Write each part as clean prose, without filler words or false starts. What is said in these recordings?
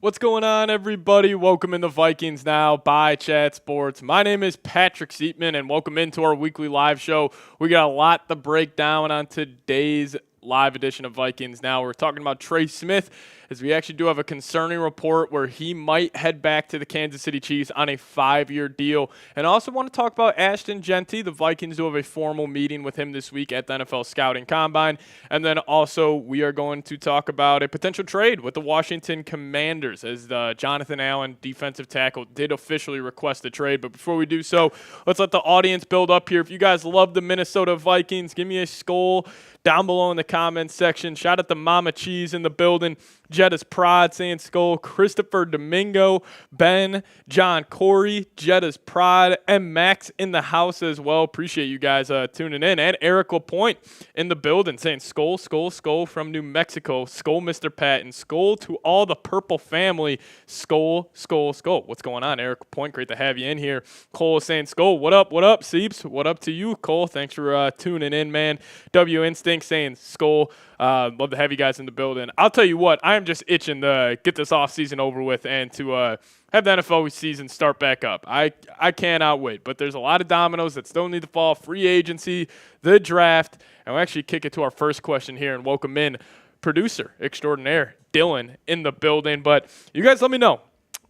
What's going on, everybody? Welcome in the Vikings Now by Chat Sports. My name is Patrick Siepman, and welcome into our weekly live show. We got a lot to break down on today's live edition of Vikings Now. We're talking about Trey Smith, as we actually do have a concerning report where he might head back to the Kansas City Chiefs on a 5-year deal. And I also want to talk about Ashton Jeanty. The Vikings do have a formal meeting with him this week at the NFL Scouting Combine. And then also we are going to talk about a potential trade with the Washington Commanders, as Jonathan Allen, defensive tackle, did officially request a trade. But before we do so, let's let the audience build up here. If you guys love the Minnesota Vikings, give me a skull down below in the comments section. Shout out to Mama Cheese in the building. Jetta's Pride saying skull. Christopher Domingo, Ben, John Corey, Jetta's Pride, and Max in the house as well. Appreciate you guys tuning in. And Eric LaPointe in the building saying skull, skull, skull from New Mexico. Skull, Mr. Patton. Skull to all the purple family. Skull, skull, skull. What's going on, Eric LaPointe? Great to have you in here. Cole is saying skull. What up, Seeps? What up to you, Cole? Thanks for tuning in, man. W Instinct saying skull. Love to have you guys in the building. I'll tell you what, I am just itching to get this offseason over with and to have the NFL season start back up. I cannot wait, but there's a lot of dominoes that still need to fall. Free agency, the draft, and we'll actually kick it to our first question here and welcome in producer extraordinaire Dylan in the building. But you guys let me know,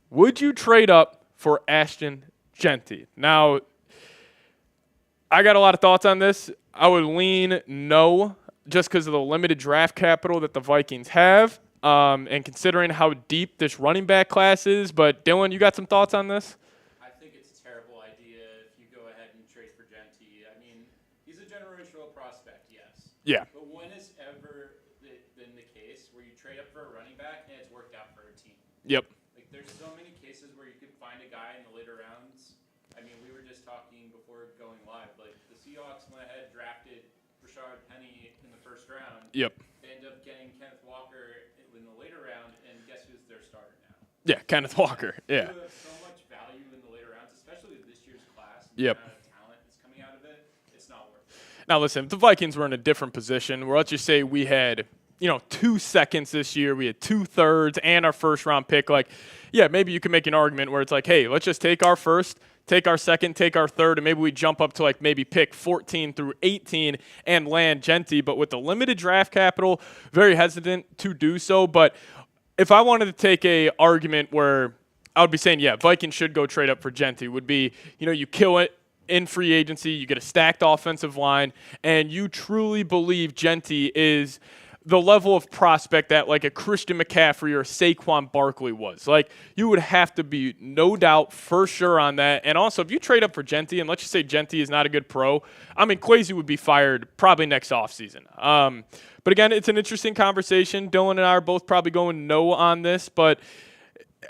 would you trade up for Ashton Jeanty? Now, I got a lot of thoughts on this. I would lean no, just because of the limited draft capital that the Vikings have, and considering how deep this running back class is. But, Dylan, you got some thoughts on this? I think it's a terrible idea if you go ahead and trade for Jeanty. I mean, he's a generational prospect, yes. Yeah. But when has ever been the case where you trade up for a running back and it's worked out for a team? Yep. Like, there's so many cases where you could find a guy in the later rounds. I mean, we were just talking before going live. Like, the Seahawks went ahead, drafted Rashard Penny in the first round. Yep. They end up getting Kenneth Walker in the later round, and guess who's their starter now? Yeah, Kenneth Walker. Yeah. You have so much value in the later rounds, especially with this year's class. And Yep. the amount of talent that's coming out of it, it's not worth it. Now, listen, if the Vikings were in a different position, where let's just say we had, 2 seconds this year, we had 2/3 and our first-round pick, like, yeah, maybe you can make an argument where it's like, hey, let's just take our first, take our second, take our third, and maybe we jump up to like maybe pick 14 through 18 and land Jeanty. But with the limited draft capital, very hesitant to do so. But if I wanted to take a argument where I would be saying, yeah, Vikings should go trade up for Jeanty, would be, you kill it in free agency, you get a stacked offensive line, and you truly believe Jeanty is the level of prospect that like a Christian McCaffrey or Saquon Barkley was. Like, you would have to be no doubt for sure on that. And also, if you trade up for Jeanty, and let's just say Jeanty is not a good pro, I mean, Kwesi would be fired probably next offseason. But again, it's an interesting conversation. Dylan and I are both probably going no on this, but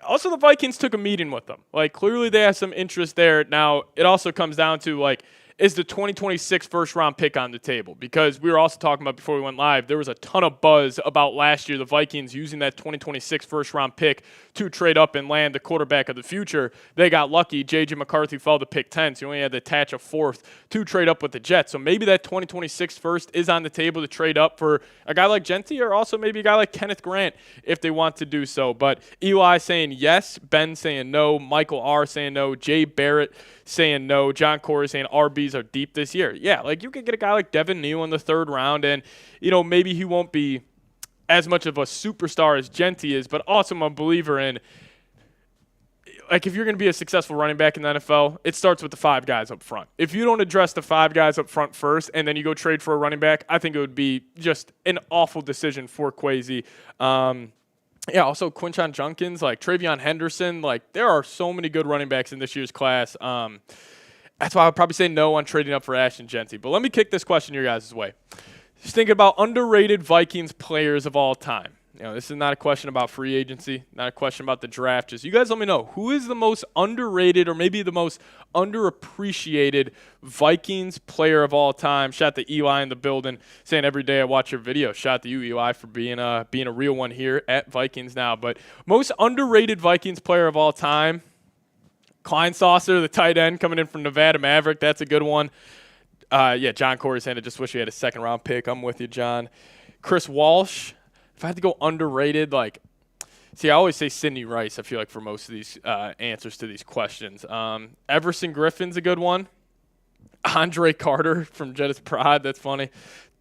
also the Vikings took a meeting with them. Like, clearly they have some interest there. Now, it also comes down to, like, is the 2026 first-round pick on the table? Because we were also talking about before we went live, there was a ton of buzz about last year, the Vikings using that 2026 first-round pick to trade up and land the quarterback of the future. They got lucky. J.J. McCarthy fell to pick 10, so you only had to attach a fourth to trade up with the Jets. So maybe that 2026 first is on the table to trade up for a guy like Jeanty, or also maybe a guy like Kenneth Grant if they want to do so. But Eli saying yes, Ben saying no, Michael R. saying no, Jay Barrett saying no, John Corey saying RBs are deep this year. Yeah, like you could get a guy like Devin Neal in the third round, and maybe he won't be as much of a superstar as Jeanty is, but also I'm a believer in, like, if you're going to be a successful running back in the NFL, it starts with the 5 guys up front. If you don't address the 5 guys up front first and then you go trade for a running back, I think it would be just an awful decision for Kwesi. Yeah, also Quinshon Judkins, like Travion Henderson, like there are so many good running backs in this year's class. That's why I would probably say no on trading up for Ashton Jeanty. But let me kick this question your guys' way. Just thinking about underrated Vikings players of all time. This is not a question about free agency, not a question about the draft. Just you guys let me know, who is the most underrated or maybe the most underappreciated Vikings player of all time? Shout out to Eli in the building saying every day I watch your video. Shout out to you, Eli, for being a real one here at Vikings Now. But most underrated Vikings player of all time, Klein Saucer, the tight end coming in from Nevada Maverick. That's a good one. Yeah, John Corey saying I just wish we had a second-round pick. I'm with you, John. Chris Walsh. If I had to go underrated, like, See, I always say Sidney Rice, I feel like, for most of these answers to these questions. Everson Griffin's a good one. Andre Carter from Jettis Pride, that's funny.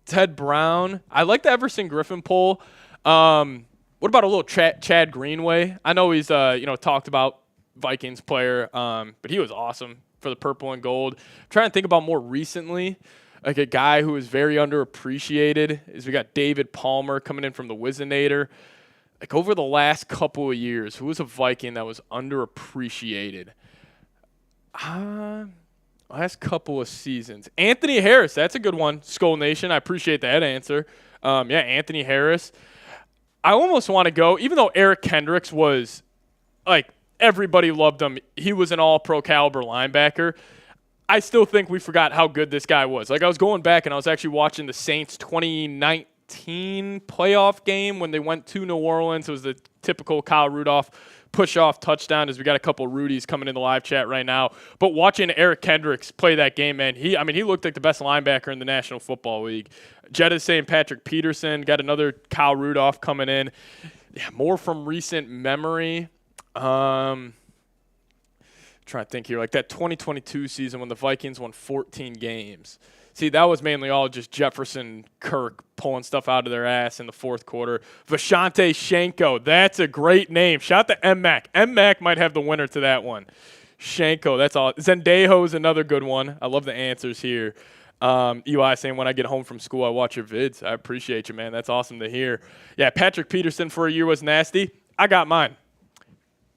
Ted Brown. I like the Everson Griffin poll. What about a little Chad Greenway? I know he's talked about Vikings player, but he was awesome for the purple and gold. I'm trying to think about more recently, like a guy who is very underappreciated is we got David Palmer coming in from the Wizinator. Like over the last couple of years, who was a Viking that was underappreciated? Last couple of seasons. Anthony Harris, that's a good one. Skull Nation, I appreciate that answer. Anthony Harris. I almost want to go, even though Eric Kendricks was, like, everybody loved him. He was an all-pro caliber linebacker. I still think we forgot how good this guy was. Like, I was going back and I was actually watching the Saints 2019 playoff game when they went to New Orleans. It was the typical Kyle Rudolph push-off touchdown, as we got a couple of Rudies coming in the live chat right now. But watching Eric Kendricks play that game, man, he looked like the best linebacker in the National Football League. Jed is saying Patrick Peterson, got another Kyle Rudolph coming in. Yeah, more from recent memory. Trying to think here, like that 2022 season when the Vikings won 14 games. See, that was mainly all just Jefferson, Kirk pulling stuff out of their ass in the fourth quarter. Vashante Shanko, that's a great name. Shout out to M-Mac. M-Mac might have the winner to that one. Shanko, that's all. Zendejo is another good one. I love the answers here. Eli saying, when I get home from school, I watch your vids. I appreciate you, man. That's awesome to hear. Yeah, Patrick Peterson for a year was nasty. I got mine.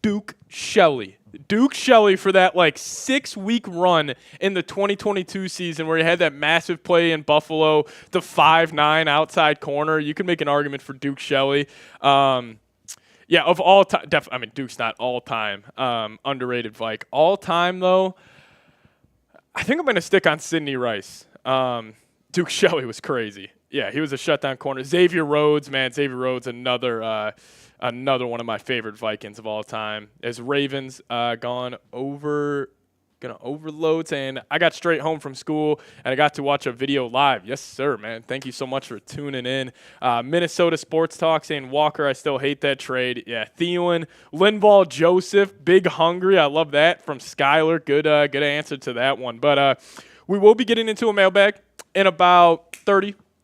Duke Shelley. Duke Shelley for that 6-week run in the 2022 season where he had that massive play in Buffalo, the 5'9" outside corner. You can make an argument for Duke Shelley. Of all time, Duke's not all time underrated Vike. All time though, I think I'm going to stick on Sidney Rice. Duke Shelley was crazy. Yeah, he was a shutdown corner. Xavier Rhodes, another one of my favorite Vikings of all time. As Ravens gonna overload, saying I got straight home from school and I got to watch a video live. Yes, sir, man. Thank you so much for tuning in. Minnesota Sports Talk saying Walker, I still hate that trade. Yeah, Thielen, Linval, Joseph, Big Hungry. I love that from Skyler. Good answer to that one. But we will be getting into a mailbag in about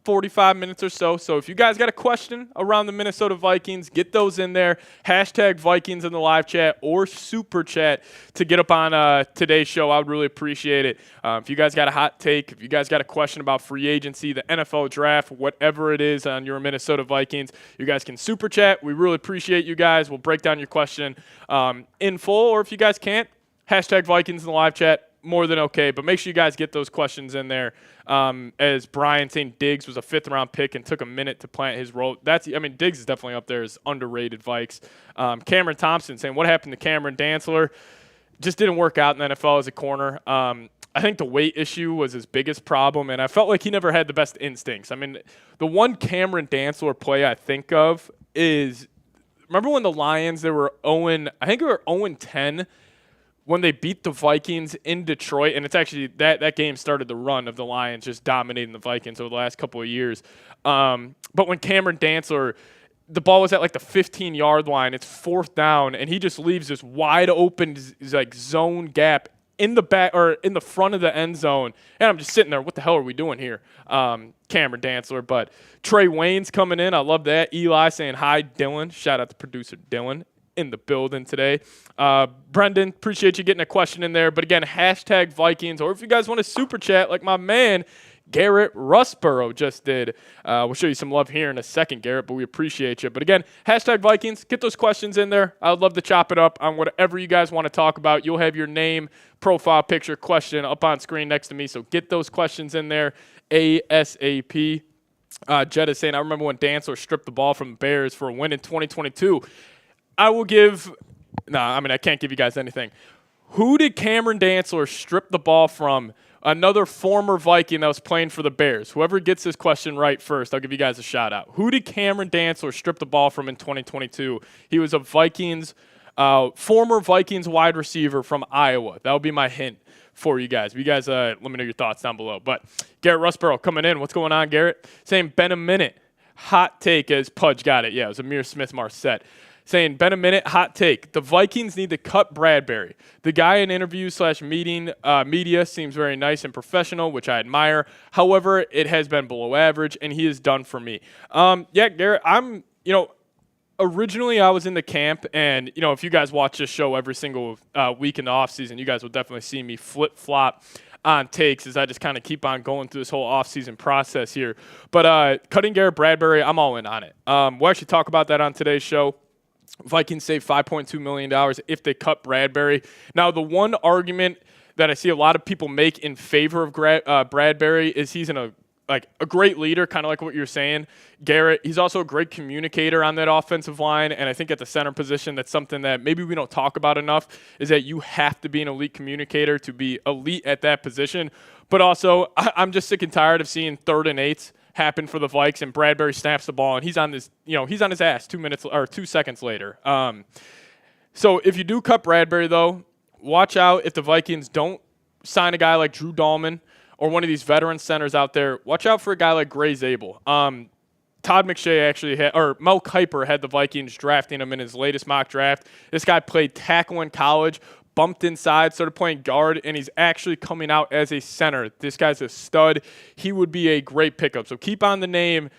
45 minutes or so. So if you guys got a question around the Minnesota Vikings, get those in there. Hashtag Vikings in the live chat or super chat to get up on today's show. I would really appreciate it. If you guys got a hot take, if you guys got a question about free agency, the NFL draft, whatever it is on your Minnesota Vikings, you guys can super chat. We really appreciate you guys. We'll break down your question in full, or if you guys can't, hashtag Vikings in the live chat. More than okay, but make sure you guys get those questions in there. As Brian saying Diggs was a 5th-round pick and took a minute to plant his role. Diggs is definitely up there as underrated Vikes. Cameron Thompson saying, what happened to Cameron Dantzler? Just didn't work out in the NFL as a corner. I think the weight issue was his biggest problem, and I felt like he never had the best instincts. The one Cameron Dantzler play I think of is, remember when the Lions, they were 0-10, when they beat the Vikings in Detroit, and it's actually that game started the run of the Lions just dominating the Vikings over the last couple of years. But when Cameron Dantzler, the ball was at the 15-yard line, it's 4th down, and he just leaves this wide open zone gap in the back or in the front of the end zone, and I'm just sitting there. What the hell are we doing here, Cameron Dantzler? But Trey Wayne's coming in. I love that. Eli saying hi, Dylan. Shout out to producer Dylan in the building today. Brendan, appreciate you getting a question in there. But again, hashtag Vikings, or if you guys want to super chat like my man Garrett Russborough just did. We'll show you some love here in a second, Garrett, but we appreciate you. But again, hashtag Vikings, get those questions in there. I would love to chop it up on whatever you guys want to talk about. You'll have your name, profile picture, question up on screen next to me, so get those questions in there ASAP. Jed is saying, I remember when Dantzler stripped the ball from the Bears for a win in 2022. I can't give you guys anything. Who did Cameron Dantzler strip the ball from? Another former Viking that was playing for the Bears. Whoever gets this question right first, I'll give you guys a shout out. Who did Cameron Dantzler strip the ball from in 2022? He was a former Vikings wide receiver from Iowa. That would be my hint for you guys. You guys, let me know your thoughts down below. But Garrett Russborough coming in. What's going on, Garrett? Saying been a minute. Hot take as Pudge got it. Yeah, it was Amir Smith-Marset. saying, been a minute, hot take. The Vikings need to cut Bradbury. The guy in interviews / meeting media seems very nice and professional, which I admire. However, it has been below average, and he is done for me. Yeah, Garrett, originally I was in the camp, and, if you guys watch this show every single week in the offseason, you guys will definitely see me flip-flop on takes as I just kind of keep on going through this whole offseason process here. But cutting Garrett Bradbury, I'm all in on it. We'll actually talk about that on today's show. Vikings save $5.2 million if they cut Bradbury. Now, the one argument that I see a lot of people make in favor of Bradbury is he's a great leader, kind of like what you're saying, Garrett. He's also a great communicator on that offensive line, and I think at the center position, that's something that maybe we don't talk about enough, is that you have to be an elite communicator to be elite at that position. But also, I'm just sick and tired of seeing 3rd and 8s happen for the Vikes, and Bradbury snaps the ball, and he's on his ass 2 seconds later. So if you do cut Bradbury, though, watch out if the Vikings don't sign a guy like Drew Dahlman or one of these veteran centers out there. Watch out for a guy like Gray Zabel. Todd McShay Mel Kiper had the Vikings drafting him in his latest mock draft. This guy played tackle in college, bumped inside, started playing guard, and he's actually coming out as a center. This guy's a stud. He would be a great pickup. So keep on the name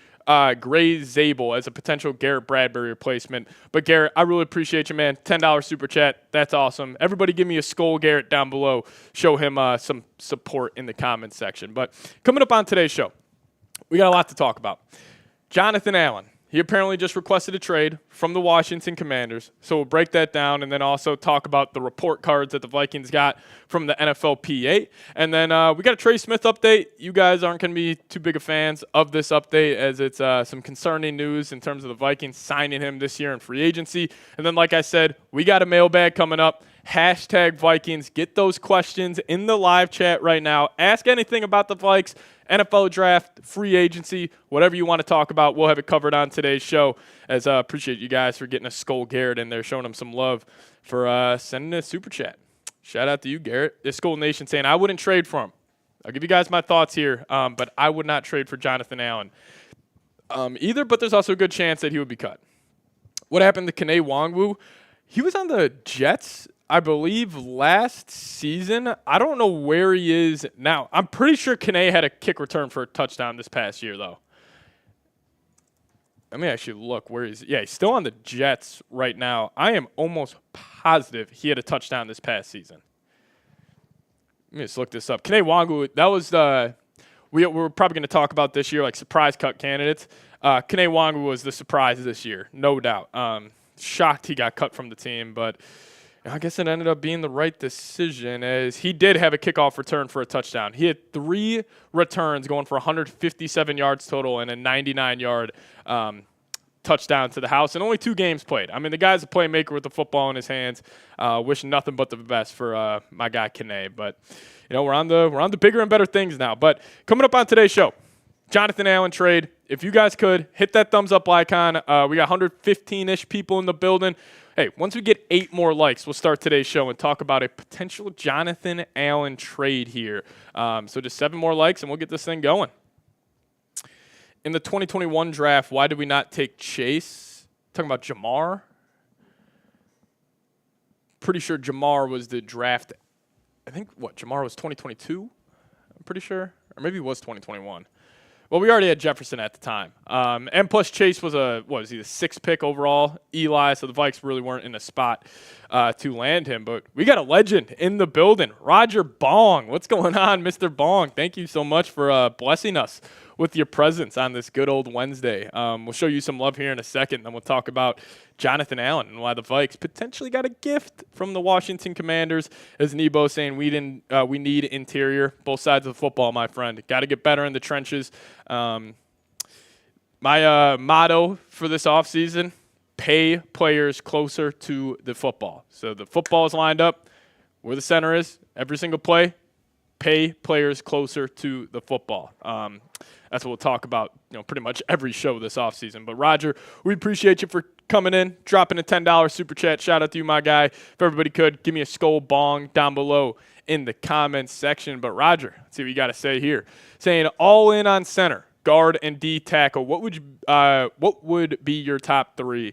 Gray Zabel as a potential Garrett Bradbury replacement. But Garrett, I really appreciate you, man. $10 super chat. That's awesome. Everybody give me a skull Garrett down below. Show him some support in the comments section. But coming up on today's show, we got a lot to talk about. Jonathan Allen. He apparently just requested a trade from the Washington Commanders. So we'll break that down and then also talk about the report cards that the Vikings got from the NFLPA. And then we got a Trey Smith update. You guys aren't going to be too big of fans of this update as it's some concerning news in terms of the Vikings signing him this year in free agency. And then, like I said, we got a mailbag coming up. #Vikings. Get those questions in the live chat right now. Ask anything about the Vikes, NFL draft, free agency, whatever you want to talk about. We'll have it covered on today's show. As appreciate you guys for getting a skull Garrett in there, showing him some love for sending a super chat. Shout out to you, Garrett. This Skull Nation saying I wouldn't trade for him. I'll give you guys my thoughts here, but I would not trade for Jonathan Allen either. But there's also a good chance that he would be cut. What happened to Kene Nwangwu? He was on the Jets, I believe, last season. I don't know where he is now. I'm pretty sure Kene had a kick return for a touchdown this past year, though. Let me actually look where he's. Yeah, he's still on the Jets right now. I am almost positive he had a touchdown this past season. Let me just look this up. Kene Nwangwu, that was we're probably going to talk about this year, like surprise cut candidates. Kene Nwangwu was the surprise this year, no doubt. Shocked he got cut from the team, but I guess it ended up being the right decision as he did have a kickoff return for a touchdown. He had 3 returns going for 157 yards total and a 99-yard touchdown to the house and only 2 games played. I mean, the guy's a playmaker with the football in his hands. Wishing nothing but the best for my guy Kene. But, we're on the bigger and better things now. But coming up on today's show, Jonathan Allen trade. If you guys could, hit that thumbs up icon. We got 115-ish people in the building. Hey, once we get 8 more likes, we'll start today's show and talk about a potential Jonathan Allen trade here. So just 7 more likes, and we'll get this thing going. In the 2021 draft, why did we not take Chase? Talking about Jamar. Pretty sure Jamar was the draft. I think, Jamar was 2022? I'm pretty sure. Or maybe it was 2021. Well, we already had Jefferson at the time. And plus Chase was the 6th pick overall, Eli, so the Vikes really weren't in a spot to land him. But we got a legend in the building, Roger Bong. What's going on, Mr. Bong? Thank you so much for blessing us with your presence on this good old Wednesday. We'll show you some love here in a second, then we'll talk about Jonathan Allen and why the Vikes potentially got a gift from the Washington Commanders. As Nebo saying, we need interior, both sides of the football, my friend. Got to get better in the trenches. My motto for this offseason, pay players closer to the football. So the football is lined up where the center is, every single play, pay players closer to the football. That's what we'll talk about, pretty much every show this offseason. But, Roger, we appreciate you for coming in, dropping a $10 super chat. Shout out to you, my guy. If everybody could, give me a skull Bong down below in the comments section. But, Roger, let's see what you got to say here. Saying all in on center, guard, and D tackle. What would be your top 3?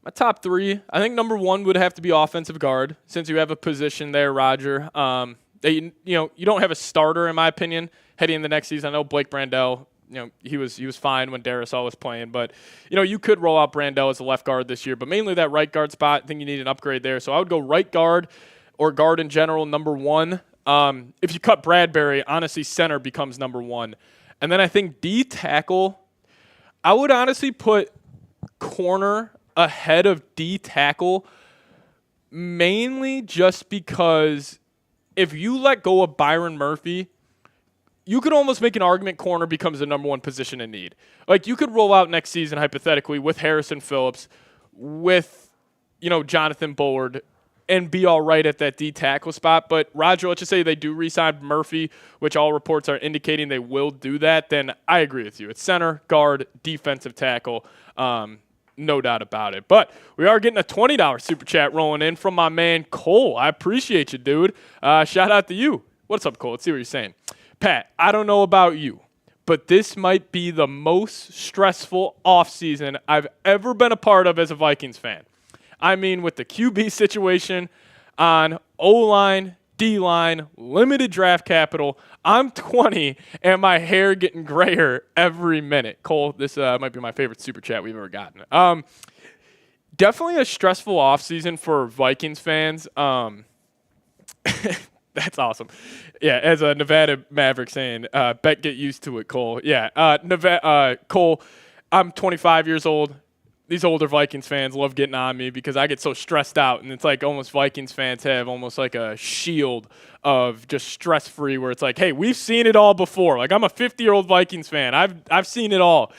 My top three, I think number one would have to be offensive guard, since you have a position there, Roger. You don't have a starter, in my opinion, heading into the next season. I know Blake Brandel, he was fine when Darisaw was playing, but you could roll out Brandel as a left guard this year, but mainly that right guard spot. I think you need an upgrade there. So I would go right guard or guard in general, number one. If you cut Bradbury, honestly, center becomes number one. And then I think D tackle, I would honestly put corner ahead of D tackle, mainly just because if you let go of Byron Murphy, you could almost make an argument corner becomes the number one position in need. Like, you could roll out next season, hypothetically, with Harrison Phillips, with, Jonathan Bullard, and be all right at that D tackle spot. But, Roger, let's just say they do re-sign Murphy, which all reports are indicating they will do that, then I agree with you. It's center, guard, defensive tackle. No doubt about it. But we are getting a $20 super chat rolling in from my man Cole. I appreciate you, dude. Shout out to you. What's up, Cole? Let's see what you're saying. Pat, I don't know about you, but this might be the most stressful offseason I've ever been a part of as a Vikings fan. I mean, with the QB situation on O-line, D-line, limited draft capital. I'm 20, and my hair getting grayer every minute. Cole, this might be my favorite super chat we've ever gotten. Definitely a stressful offseason for Vikings fans. That's awesome. Yeah, as a Nevada Maverick saying, bet get used to it, Cole. Yeah, Cole, I'm 25 years old. These older Vikings fans love getting on me because I get so stressed out, and it's like almost Vikings fans have almost like a shield of just stress-free where it's like, hey, we've seen it all before. Like, I'm a 50-year-old Vikings fan. I've seen it all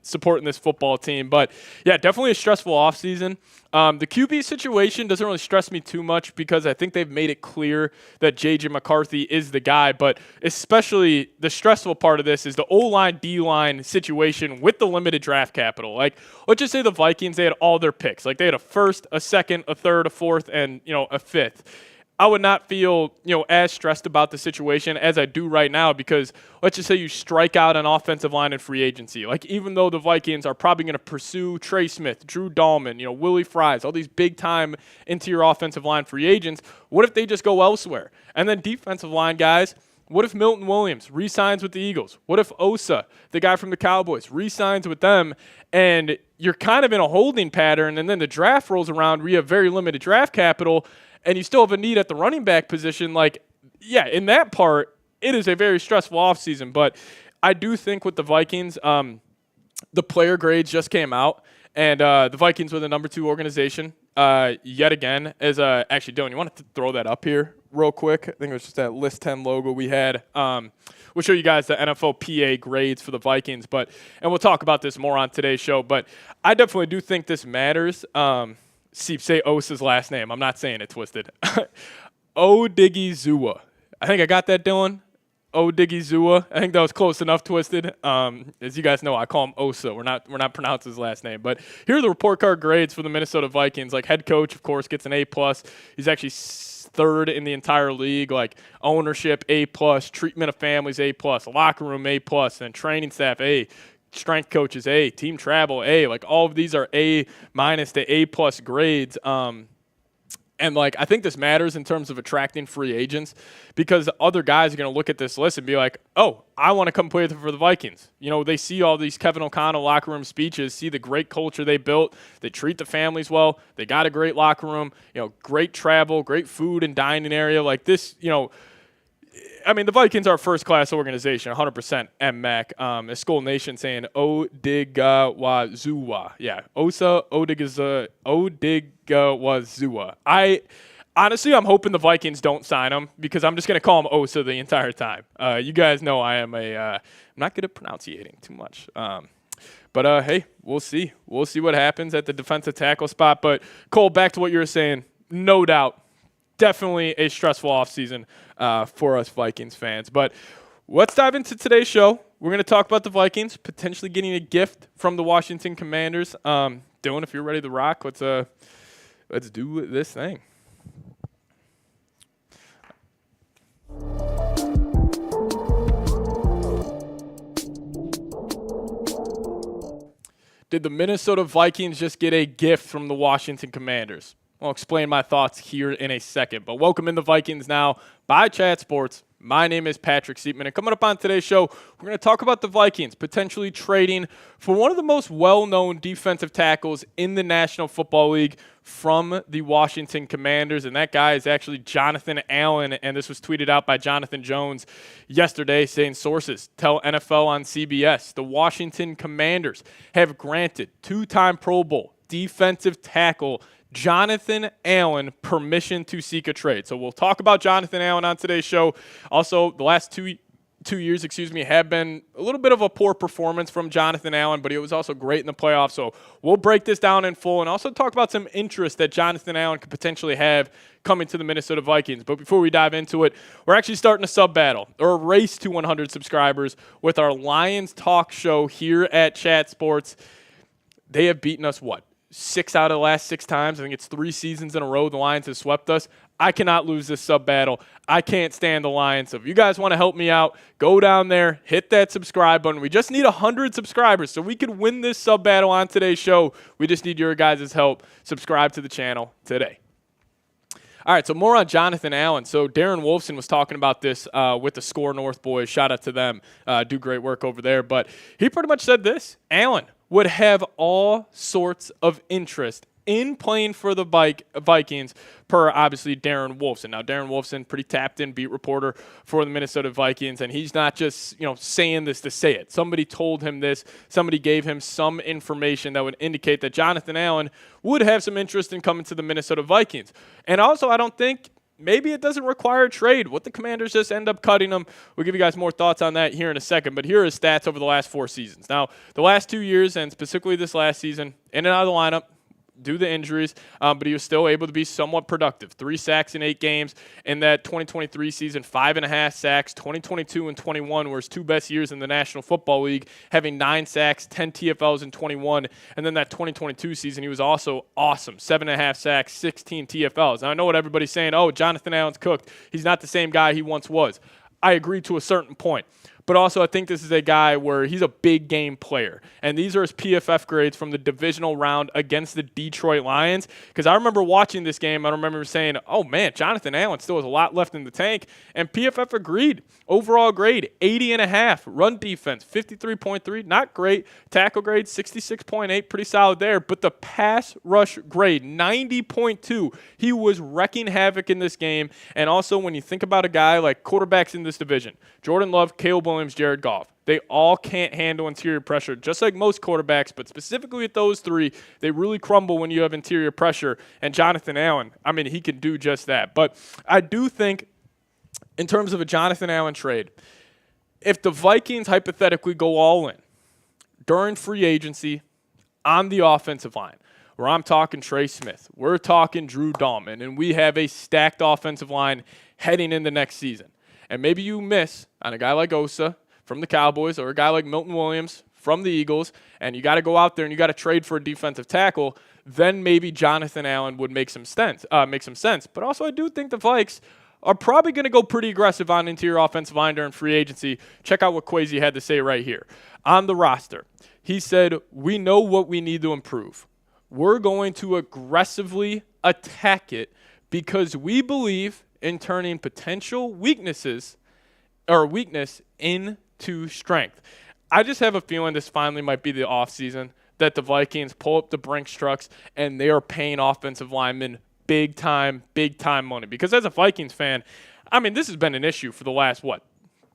supporting this football team. But, yeah, definitely a stressful offseason. The QB situation doesn't really stress me too much because I think they've made it clear that J.J. McCarthy is the guy. But especially the stressful part of this is the O-line, D-line situation with the limited draft capital. Like, let's just say the Vikings, they had all their picks. Like, they had a first, a second, a third, a fourth, and, a fifth. I would not feel, as stressed about the situation as I do right now because let's just say you strike out on offensive line in free agency. Like, even though the Vikings are probably going to pursue Trey Smith, Drew Dahlman, Willie Fries, all these big-time interior offensive line free agents, what if they just go elsewhere? And then defensive line guys, what if Milton Williams re-signs with the Eagles? What if Osa, the guy from the Cowboys, re-signs with them? And you're kind of in a holding pattern, and then the draft rolls around where you have very limited draft capital, and you still have a need at the running back position. Like, yeah, in that part, it is a very stressful offseason. But I do think with the Vikings, the player grades just came out, and the Vikings were the number 2 organization yet again. Actually, Dylan, you want to throw that up here real quick? I think it was just that List 10 logo we had. We'll show you guys the NFLPA grades for the Vikings, and we'll talk about this more on today's show. But I definitely do think this matters. Say Osa's last name. I'm not saying it twisted. Odigizua. I think I got that, Dylan. Odigizua. I think that was close enough twisted. As you guys know, I call him Osa. We're not pronouncing his last name. But here are the report card grades for the Minnesota Vikings. Like, head coach, of course, gets an A+. He's actually third in the entire league. Like, ownership, A+. Treatment of families, A+. Locker room, A+. And training staff, A. Strength coaches, A. Team travel, A. Like, all of these are A- to A+ grades. And, like, I think this matters in terms of attracting free agents because other guys are going to look at this list and be like, oh, I want to come play for the Vikings. They see all these Kevin O'Connell locker room speeches, see the great culture they built. They treat the families well. They got a great locker room, great travel, great food and dining area. Like this, I mean, the Vikings are a first-class organization, 100% MMAC. A Skull Nation saying Odigawazua. Yeah, Osa Odigawazua. Honestly, I'm hoping the Vikings don't sign him because I'm just going to call him Osa the entire time. You guys know I am I'm not good at pronunciating too much. But hey, we'll see. We'll see what happens at the defensive tackle spot. But, Cole, back to what you were saying. No doubt. Definitely a stressful offseason for us Vikings fans. But let's dive into today's show. We're going to talk about the Vikings potentially getting a gift from the Washington Commanders. Dylan, if you're ready to rock, let's do this thing. Did the Minnesota Vikings just get a gift from the Washington Commanders? I'll explain my thoughts here in a second. But welcome in the Vikings now by Chat Sports. My name is Patrick Siepman, and coming up on today's show, we're going to talk about the Vikings potentially trading for one of the most well-known defensive tackles in the National Football League from the Washington Commanders, and that guy is actually Jonathan Allen, and this was tweeted out by Jonathan Jones yesterday saying sources tell NFL on CBS the Washington Commanders have granted two-time Pro Bowl defensive tackle Jonathan Allen permission to seek a trade. So we'll talk about Jonathan Allen on today's show. Also, the last two years, have been a little bit of a poor performance from Jonathan Allen, but he was also great in the playoffs. So we'll break this down in full and also talk about some interest that Jonathan Allen could potentially have coming to the Minnesota Vikings. But before we dive into it, we're actually starting a sub battle or a race to 100 subscribers with our Lions Talk show here at Chat Sports. They have beaten us, 6 out of the last 6 times. I think it's 3 seasons in a row the Lions have swept us. I cannot lose this sub battle. I can't stand the Lions. So if you guys want to help me out, go down there, hit that subscribe button. We just need 100 subscribers so we could win this sub battle on today's show. We just need your guys' help. Subscribe to the channel today. All right, so more on Jonathan Allen. So Darren Wolfson was talking about this with the Score North boys. Shout out to them. Do great work over there. But he pretty much said this. Allen would have all sorts of interest in playing for the Vikings per, obviously, Darren Wolfson. Now, Darren Wolfson, pretty tapped-in beat reporter for the Minnesota Vikings, and he's not just, saying this to say it. Somebody told him this. Somebody gave him some information that would indicate that Jonathan Allen would have some interest in coming to the Minnesota Vikings. And also, I don't think maybe it doesn't require a trade. What the Commanders just end up cutting him. We'll give you guys more thoughts on that here in a second. But here are his stats over the last 4 seasons. Now, the last 2 years, and specifically this last season, in and out of the lineup due to injuries, but he was still able to be somewhat productive. 3 sacks in 8 games. In that 2023 season, 5.5 sacks. 2022 and 21 were his 2 best years in the National Football League, having 9 sacks, 10 TFLs in 21. And then that 2022 season, he was also awesome. 7.5 sacks, 16 TFLs. Now, I know what everybody's saying. Oh, Jonathan Allen's cooked. He's not the same guy he once was. I agree to a certain point. But also, I think this is a guy where he's a big game player. And these are his PFF grades from the divisional round against the Detroit Lions. Because I remember watching this game, I remember saying, oh man, Jonathan Allen still has a lot left in the tank. And PFF agreed. Overall grade, 80.5. Run defense, 53.3. Not great. Tackle grade, 66.8. Pretty solid there. But the pass rush grade, 90.2. He was wrecking havoc in this game. And also, when you think about a guy like quarterbacks in this division, Jordan Love, Caleb Williams, Jared Goff. They all can't handle interior pressure, just like most quarterbacks, but specifically with those 3, they really crumble when you have interior pressure. And Jonathan Allen, he can do just that. But I do think, in terms of a Jonathan Allen trade, if the Vikings hypothetically go all in during free agency on the offensive line, where I'm talking Trey Smith, we're talking Drew Dahlman, and we have a stacked offensive line heading into next season, and maybe you miss on a guy like Osa from the Cowboys or a guy like Milton Williams from the Eagles, and you got to go out there and you got to trade for a defensive tackle, then maybe Jonathan Allen would make some sense. But also, I do think the Vikes are probably going to go pretty aggressive on interior offensive line during free agency. Check out what Kwesi had to say right here. On the roster, he said, we know what we need to improve. We're going to aggressively attack it because we believe in turning potential weakness into strength. I just have a feeling this finally might be the offseason that the Vikings pull up the Brinks trucks and they are paying offensive linemen big time money. Because as a Vikings fan, this has been an issue for the last,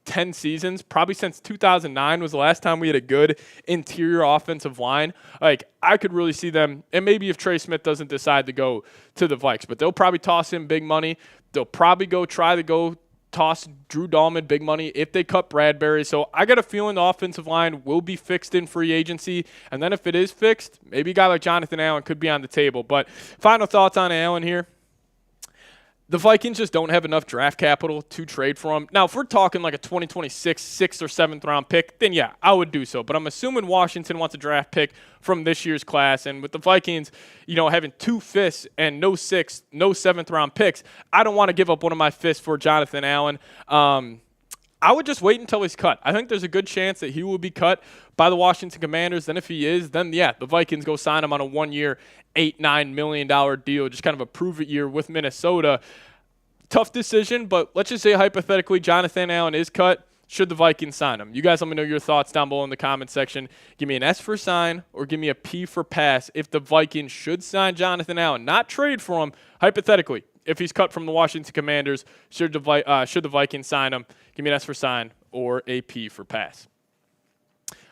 10 seasons? Probably since 2009 was the last time we had a good interior offensive line. I could really see them, and maybe if Trey Smith doesn't decide to go to the Vikes, but they'll probably toss him big money. They'll probably try to toss Drew Dahlman big money if they cut Bradbury. So I got a feeling the offensive line will be fixed in free agency. And then if it is fixed, maybe a guy like Jonathan Allen could be on the table. But final thoughts on Allen here. The Vikings just don't have enough draft capital to trade for him. Now, if we're talking like a 2026 6th or 7th round pick, then yeah, I would do so. But I'm assuming Washington wants a draft pick from this year's class. And with the Vikings, having 2 5ths and no 6th, no 7th round picks, I don't want to give up one of my 5ths for Jonathan Allen. I would just wait until he's cut. I think there's a good chance that he will be cut by the Washington Commanders. Then if he is, then yeah, the Vikings go sign him on a 1-year, $8-9 million deal, just kind of a prove-it year with Minnesota. Tough decision, but let's just say hypothetically Jonathan Allen is cut. Should the Vikings sign him? You guys let me know your thoughts down below in the comment section. Give me an S for sign or give me a P for pass if the Vikings should sign Jonathan Allen. Not trade for him, hypothetically. If he's cut from the Washington Commanders, should the Vikings sign him? Give me an S for sign or a P for pass.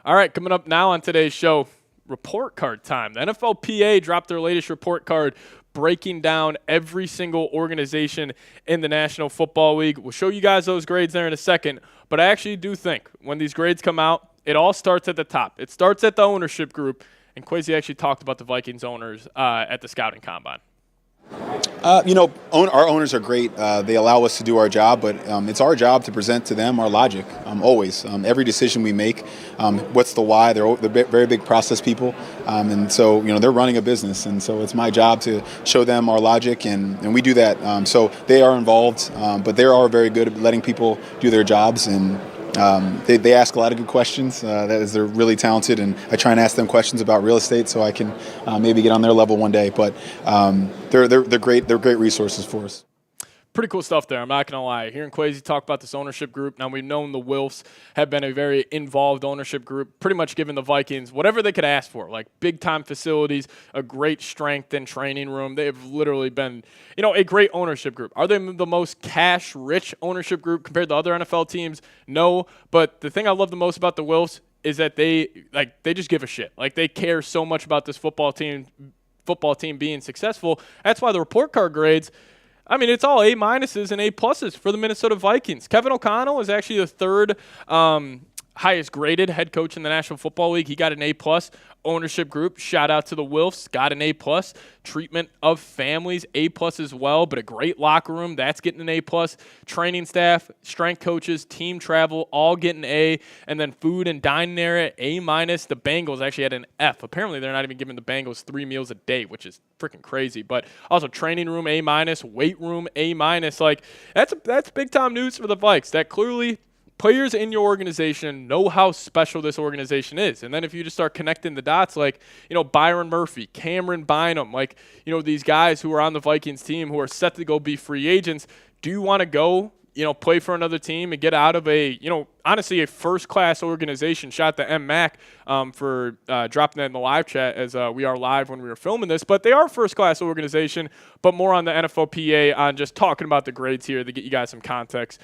All right, coming up now on today's show, report card time. The NFLPA dropped their latest report card, breaking down every single organization in the National Football League. We'll show you guys those grades there in a second, but I actually do think when these grades come out, it all starts at the top. It starts at the ownership group, and Kwesi actually talked about the Vikings owners at the scouting combine. Our owners are great. They allow us to do our job, but it's our job to present to them our logic, always. Every decision we make, what's the why? They're very big process people, and so, they're running a business, and so it's my job to show them our logic, and we do that. So they are involved, but they are very good at letting people do their jobs, and they ask a lot of good questions. They're really talented, and I try and ask them questions about real estate so I can maybe get on their level one day. But they're great. They're great resources for us. Pretty cool stuff there, I'm not going to lie. Hearing Kwesi talk about this ownership group, now we've known the Wilfs have been a very involved ownership group, pretty much giving the Vikings whatever they could ask for, like big-time facilities, a great strength and training room. They have literally been, a great ownership group. Are they the most cash-rich ownership group compared to other NFL teams? No, but the thing I love the most about the Wilfs is that they just give a shit. Like, they care so much about this football team being successful. That's why the report card grades, it's all A- and A+ for the Minnesota Vikings. Kevin O'Connell is actually the third highest graded head coach in the National Football League. He got an A+. Ownership group, shout out to the Wilfs, got an A+. Treatment of families, A+ as well, but a great locker room, that's getting an A+. Training staff, strength coaches, team travel, all getting A. And then food and dining area, A-. The Bengals actually had an F. Apparently they're not even giving the Bengals 3 meals a day, which is freaking crazy. But also training room, A-. Weight room, A-. Like, that's big time news for the Vikes. That clearly players in your organization know how special this organization is. And then if you just start connecting the dots, like, Byron Murphy, Cameron Bynum, like, these guys who are on the Vikings team who are set to go be free agents, do you want to go, play for another team and get out of a, honestly, a first-class organization? Shout out to M. Mac for dropping that in the live chat as we are live when we were filming this. But they are a first-class organization, but more on the NFLPA on just talking about the grades here to get you guys some context.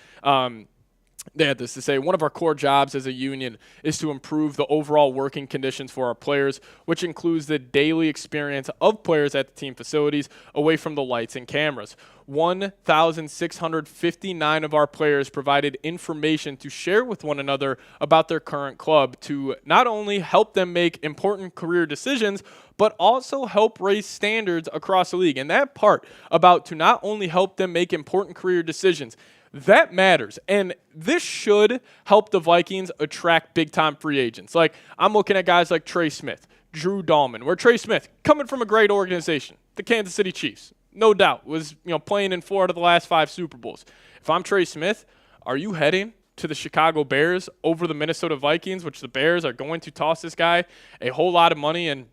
They had this to say: one of our core jobs as a union is to improve the overall working conditions for our players, which includes the daily experience of players at the team facilities away from the lights and cameras. 1,659 of our players provided information to share with one another about their current club to not only help them make important career decisions, but also help raise standards across the league. And that part about to not only help them make important career decisions, that matters, and this should help the Vikings attract big-time free agents. Like, I'm looking at guys like Trey Smith, Drew Dahlman, where Trey Smith, coming from a great organization, the Kansas City Chiefs, no doubt, was playing in 4 out of the last 5 Super Bowls. If I'm Trey Smith, are you heading to the Chicago Bears over the Minnesota Vikings, which the Bears are going to toss this guy a whole lot of money? And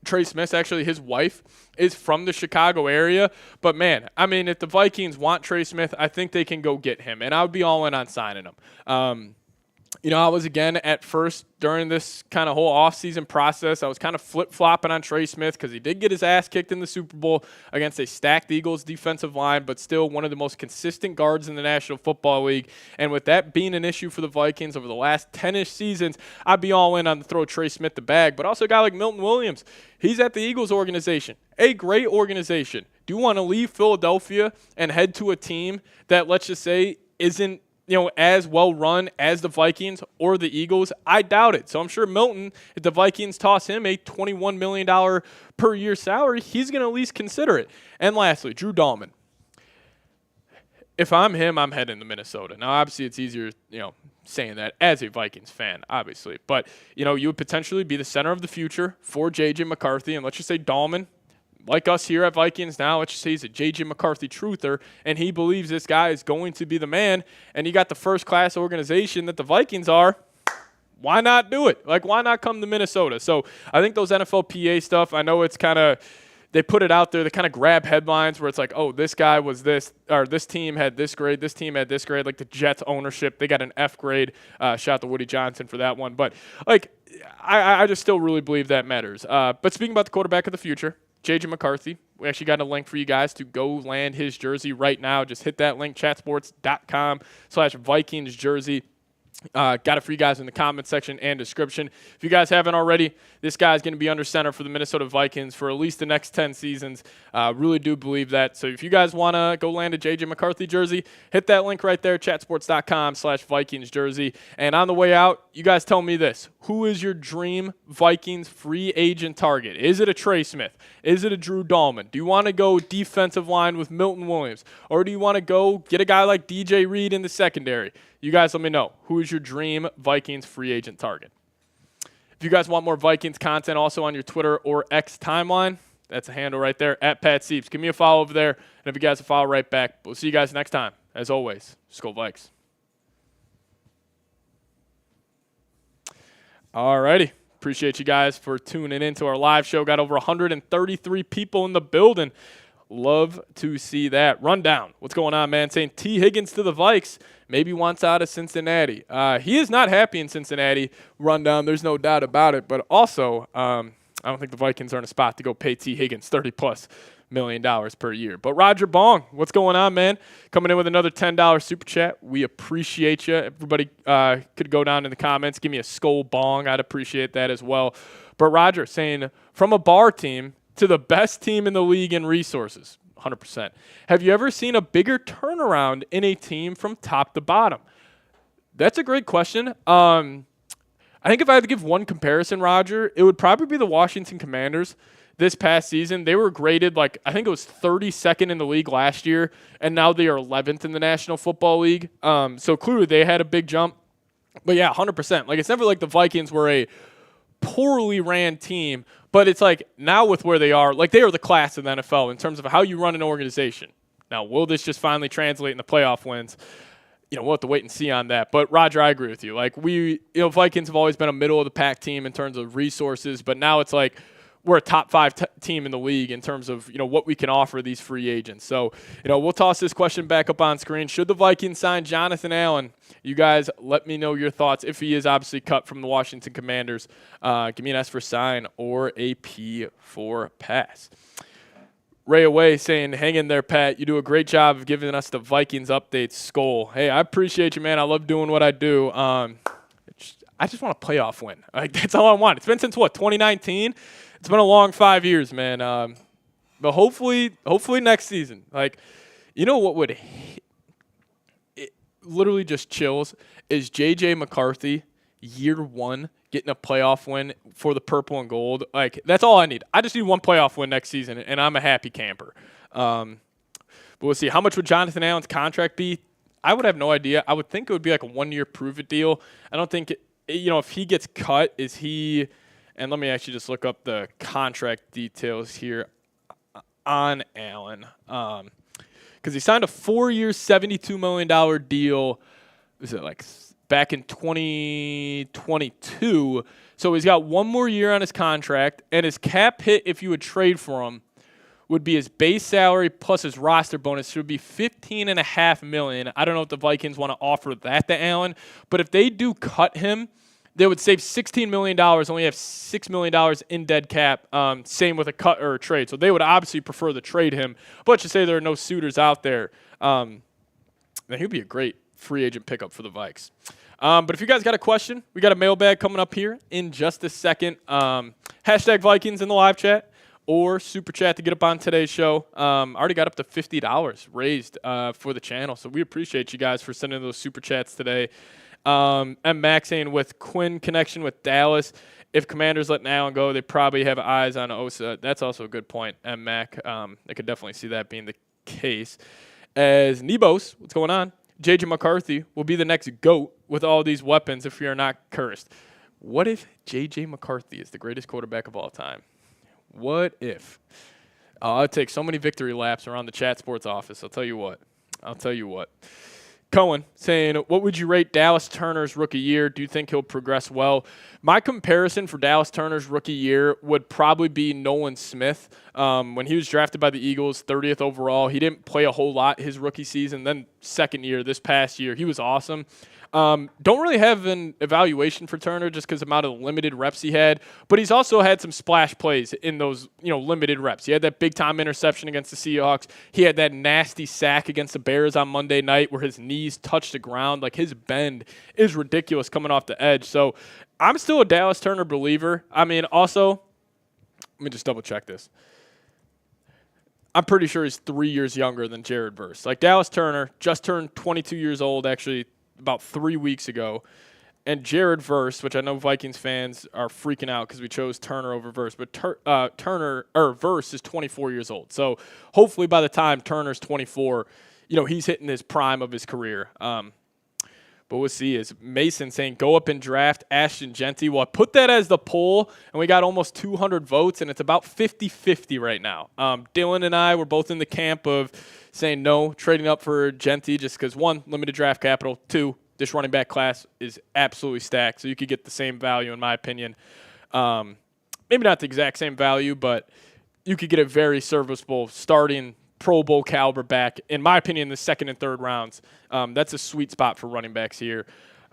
Trey Smith, actually, his wife is from the Chicago area. But, man, if the Vikings want Trey Smith, I think they can go get him. And I would be all in on signing him. I was, again, at first during this kind of whole offseason process, I was kind of flip-flopping on Trey Smith because he did get his ass kicked in the Super Bowl against a stacked Eagles defensive line, but still one of the most consistent guards in the National Football League. And with that being an issue for the Vikings over the last 10-ish seasons, I'd be all in on to throw Trey Smith the bag. But also a guy like Milton Williams, he's at the Eagles organization, a great organization. Do you want to leave Philadelphia and head to a team that, let's just say, isn't as well run as the Vikings or the Eagles? I doubt it. So I'm sure Milton, if the Vikings toss him a $21 million per year salary, he's going to at least consider it. And lastly, Drew Dahlman. If I'm him, I'm heading to Minnesota. Now, obviously, it's easier, saying that as a Vikings fan, obviously. But, you would potentially be the center of the future for J.J. McCarthy. And let's just say Dahlman, like us here at Vikings now, let's just say he's a J.J. McCarthy truther, and he believes this guy is going to be the man, and you got the first-class organization that the Vikings are, why not do it? Like, why not come to Minnesota? So I think those NFLPA stuff, I know it's kind of – they put it out there. They kind of grab headlines where it's like, oh, this guy was this – or this team had this grade, this team had this grade. Like the Jets ownership, they got an F grade. Shout out to Woody Johnson for that one. But, like, I just still really believe that matters. But speaking about the quarterback of the future – J.J. McCarthy, we actually got a link for you guys to go land his jersey right now. Just hit that link, chatsports.com/Vikings jersey. Got it for you guys in the comment section and description. If you guys haven't already, this guy's going to be under center for the Minnesota Vikings for at least the next 10 seasons. Really do believe that. So if you guys want to go land a J.J. McCarthy jersey, hit that link right there, chatsports.com/Vikings jersey. And on the way out, you guys tell me this. Who is your dream Vikings free agent target? Is it a Trey Smith? Is it a Drew Dahlman? Do you want to go defensive line with Milton Williams? Or do you want to go get a guy like DJ Reed in the secondary? You guys let me know. Who is your dream Vikings free agent target? If you guys want more Vikings content also on your Twitter or X timeline, that's a handle right there, @PatSeeps. Give me a follow over there, and if you guys a follow right back. We'll see you guys next time. As always, Skol Vikes. Alrighty. Appreciate you guys for tuning in to our live show. Got over 133 people in the building. Love to see that. Rundown. What's going on, man? Saying T. Higgins to the Vikes. Maybe wants out of Cincinnati. He is not happy in Cincinnati. Rundown. There's no doubt about it. But also, I don't think the Vikings are in a spot to go pay T. Higgins $30+ million per year. But Roger Bong, what's going on, man? Coming in with another $10 super chat. We appreciate you. Everybody could go down in the comments. Give me a Skol Bong. I'd appreciate that as well. But Roger saying, from a bar team to the best team in the league in resources, 100%. Have you ever seen a bigger turnaround in a team from top to bottom? That's a great question. I think if I had to give one comparison, Roger, it would probably be the Washington Commanders this past season. They were graded I think it was 32nd in the league last year, and now they are 11th in the National Football League. So clearly they had a big jump. But yeah, 100%. Like, it's never like the Vikings were a poorly ran team, but it's like now with where they are, like they are the class of the NFL in terms of how you run an organization. Now, will this just finally translate into playoff wins? We'll have to wait and see on that. But, Roger, I agree with you. Like, Vikings have always been a middle-of-the-pack team in terms of resources, but now it's like we're a top 5 team in the league in terms of, what we can offer these free agents. So, we'll toss this question back up on screen. Should the Vikings sign Jonathan Allen? You guys let me know your thoughts. If he is obviously cut from the Washington Commanders, give me an S for sign or a P for pass. Ray Away saying, hang in there, Pat. You do a great job of giving us the Vikings updates. Skol. Hey, I appreciate you, man. I love doing what I do. I just want a playoff win. Like, that's all I want. It's been since, 2019? It's been a long 5 years, man. But hopefully next season. Like, what would it literally just chills is J.J. McCarthy, year 1, getting a playoff win for the purple and gold. Like, that's all I need. I just need one playoff win next season, and I'm a happy camper. But we'll see. How much would Jonathan Allen's contract be? I would have no idea. I would think it would be like a 1-year prove-it deal. I don't think, if he gets cut, is he – and let me actually just look up the contract details here on Allen. Because he signed a 4-year, $72 million deal. Was it back in 2022? So he's got one more year on his contract, and his cap hit, if you would trade for him, would be his base salary plus his roster bonus. So it would be $15.5 million. I don't know if the Vikings want to offer that to Allen, but if they do cut him, they would save $16 million, only have $6 million in dead cap, same with a cut or a trade. So they would obviously prefer to trade him. But let's just say there are no suitors out there. Then he'd be a great free agent pickup for the Vikes. But if you guys got a question, we got a mailbag coming up here in just a second. Hashtag Vikings in the live chat or super chat to get up on today's show. Already got up to $50 raised for the channel. So we appreciate you guys for sending those super chats today. And Max saying with Quinn connection with Dallas, if Commanders let Allen go, they probably have eyes on Osa. That's also a good point, and Mac. I could definitely see that being the case. As Nebos, what's going on? J.J. McCarthy will be the next GOAT with all these weapons if you're not cursed. What if J.J. McCarthy is the greatest quarterback of all time? What if? I'd take so many victory laps around the Chat Sports office. I'll tell you what. Cohen saying, what would you rate Dallas Turner's rookie year? Do you think he'll progress well? My comparison for Dallas Turner's rookie year would probably be Nolan Smith. When he was drafted by the Eagles, 30th overall, he didn't play a whole lot his rookie season. Then second year, this past year, he was awesome. Don't really have an evaluation for Turner just because of the amount of limited reps he had, but he's also had some splash plays in those limited reps. He had that big-time interception against the Seahawks. He had that nasty sack against the Bears on Monday night where his knees touched the ground. Like, his bend is ridiculous coming off the edge. So I'm still a Dallas Turner believer. I mean, also, let me just double-check this. I'm pretty sure he's 3 years younger than Jared Verse. Like, Dallas Turner just turned 22 years old, actually, about 3 weeks ago, and Jared Verse, which I know Vikings fans are freaking out because we chose Turner over Verse, but Verse is 24 years old. So hopefully by the time Turner's 24, he's hitting his prime of his career. But we'll see. Is Mason saying go up and draft Ashton Jeanty? Well, I put that as the poll, and we got almost 200 votes, and it's about 50-50 right now. Dylan and I were both in the camp of saying no, trading up for Jeanty just because, one, limited draft capital, two, this running back class is absolutely stacked, so you could get the same value, in my opinion. Maybe not the exact same value, but you could get a very serviceable starting Pro Bowl caliber back, in my opinion, the second and third rounds. That's a sweet spot for running backs here.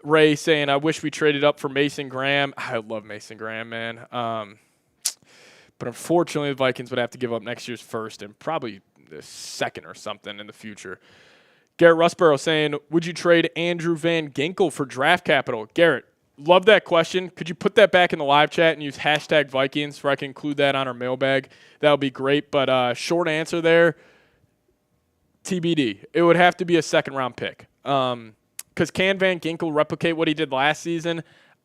Ray saying, I wish we traded up for Mason Graham. I love Mason Graham, man. But unfortunately, the Vikings would have to give up next year's first and probably the second or something in the future. Garrett Russborough saying, would you trade Andrew Van Ginkel for draft capital? Garrett, love that question. Could you put that back in the live chat and use hashtag Vikings so I can include that on our mailbag? That would be great. But short answer there, TBD. It would have to be a second-round pick. Because can Van Ginkel replicate what he did last season?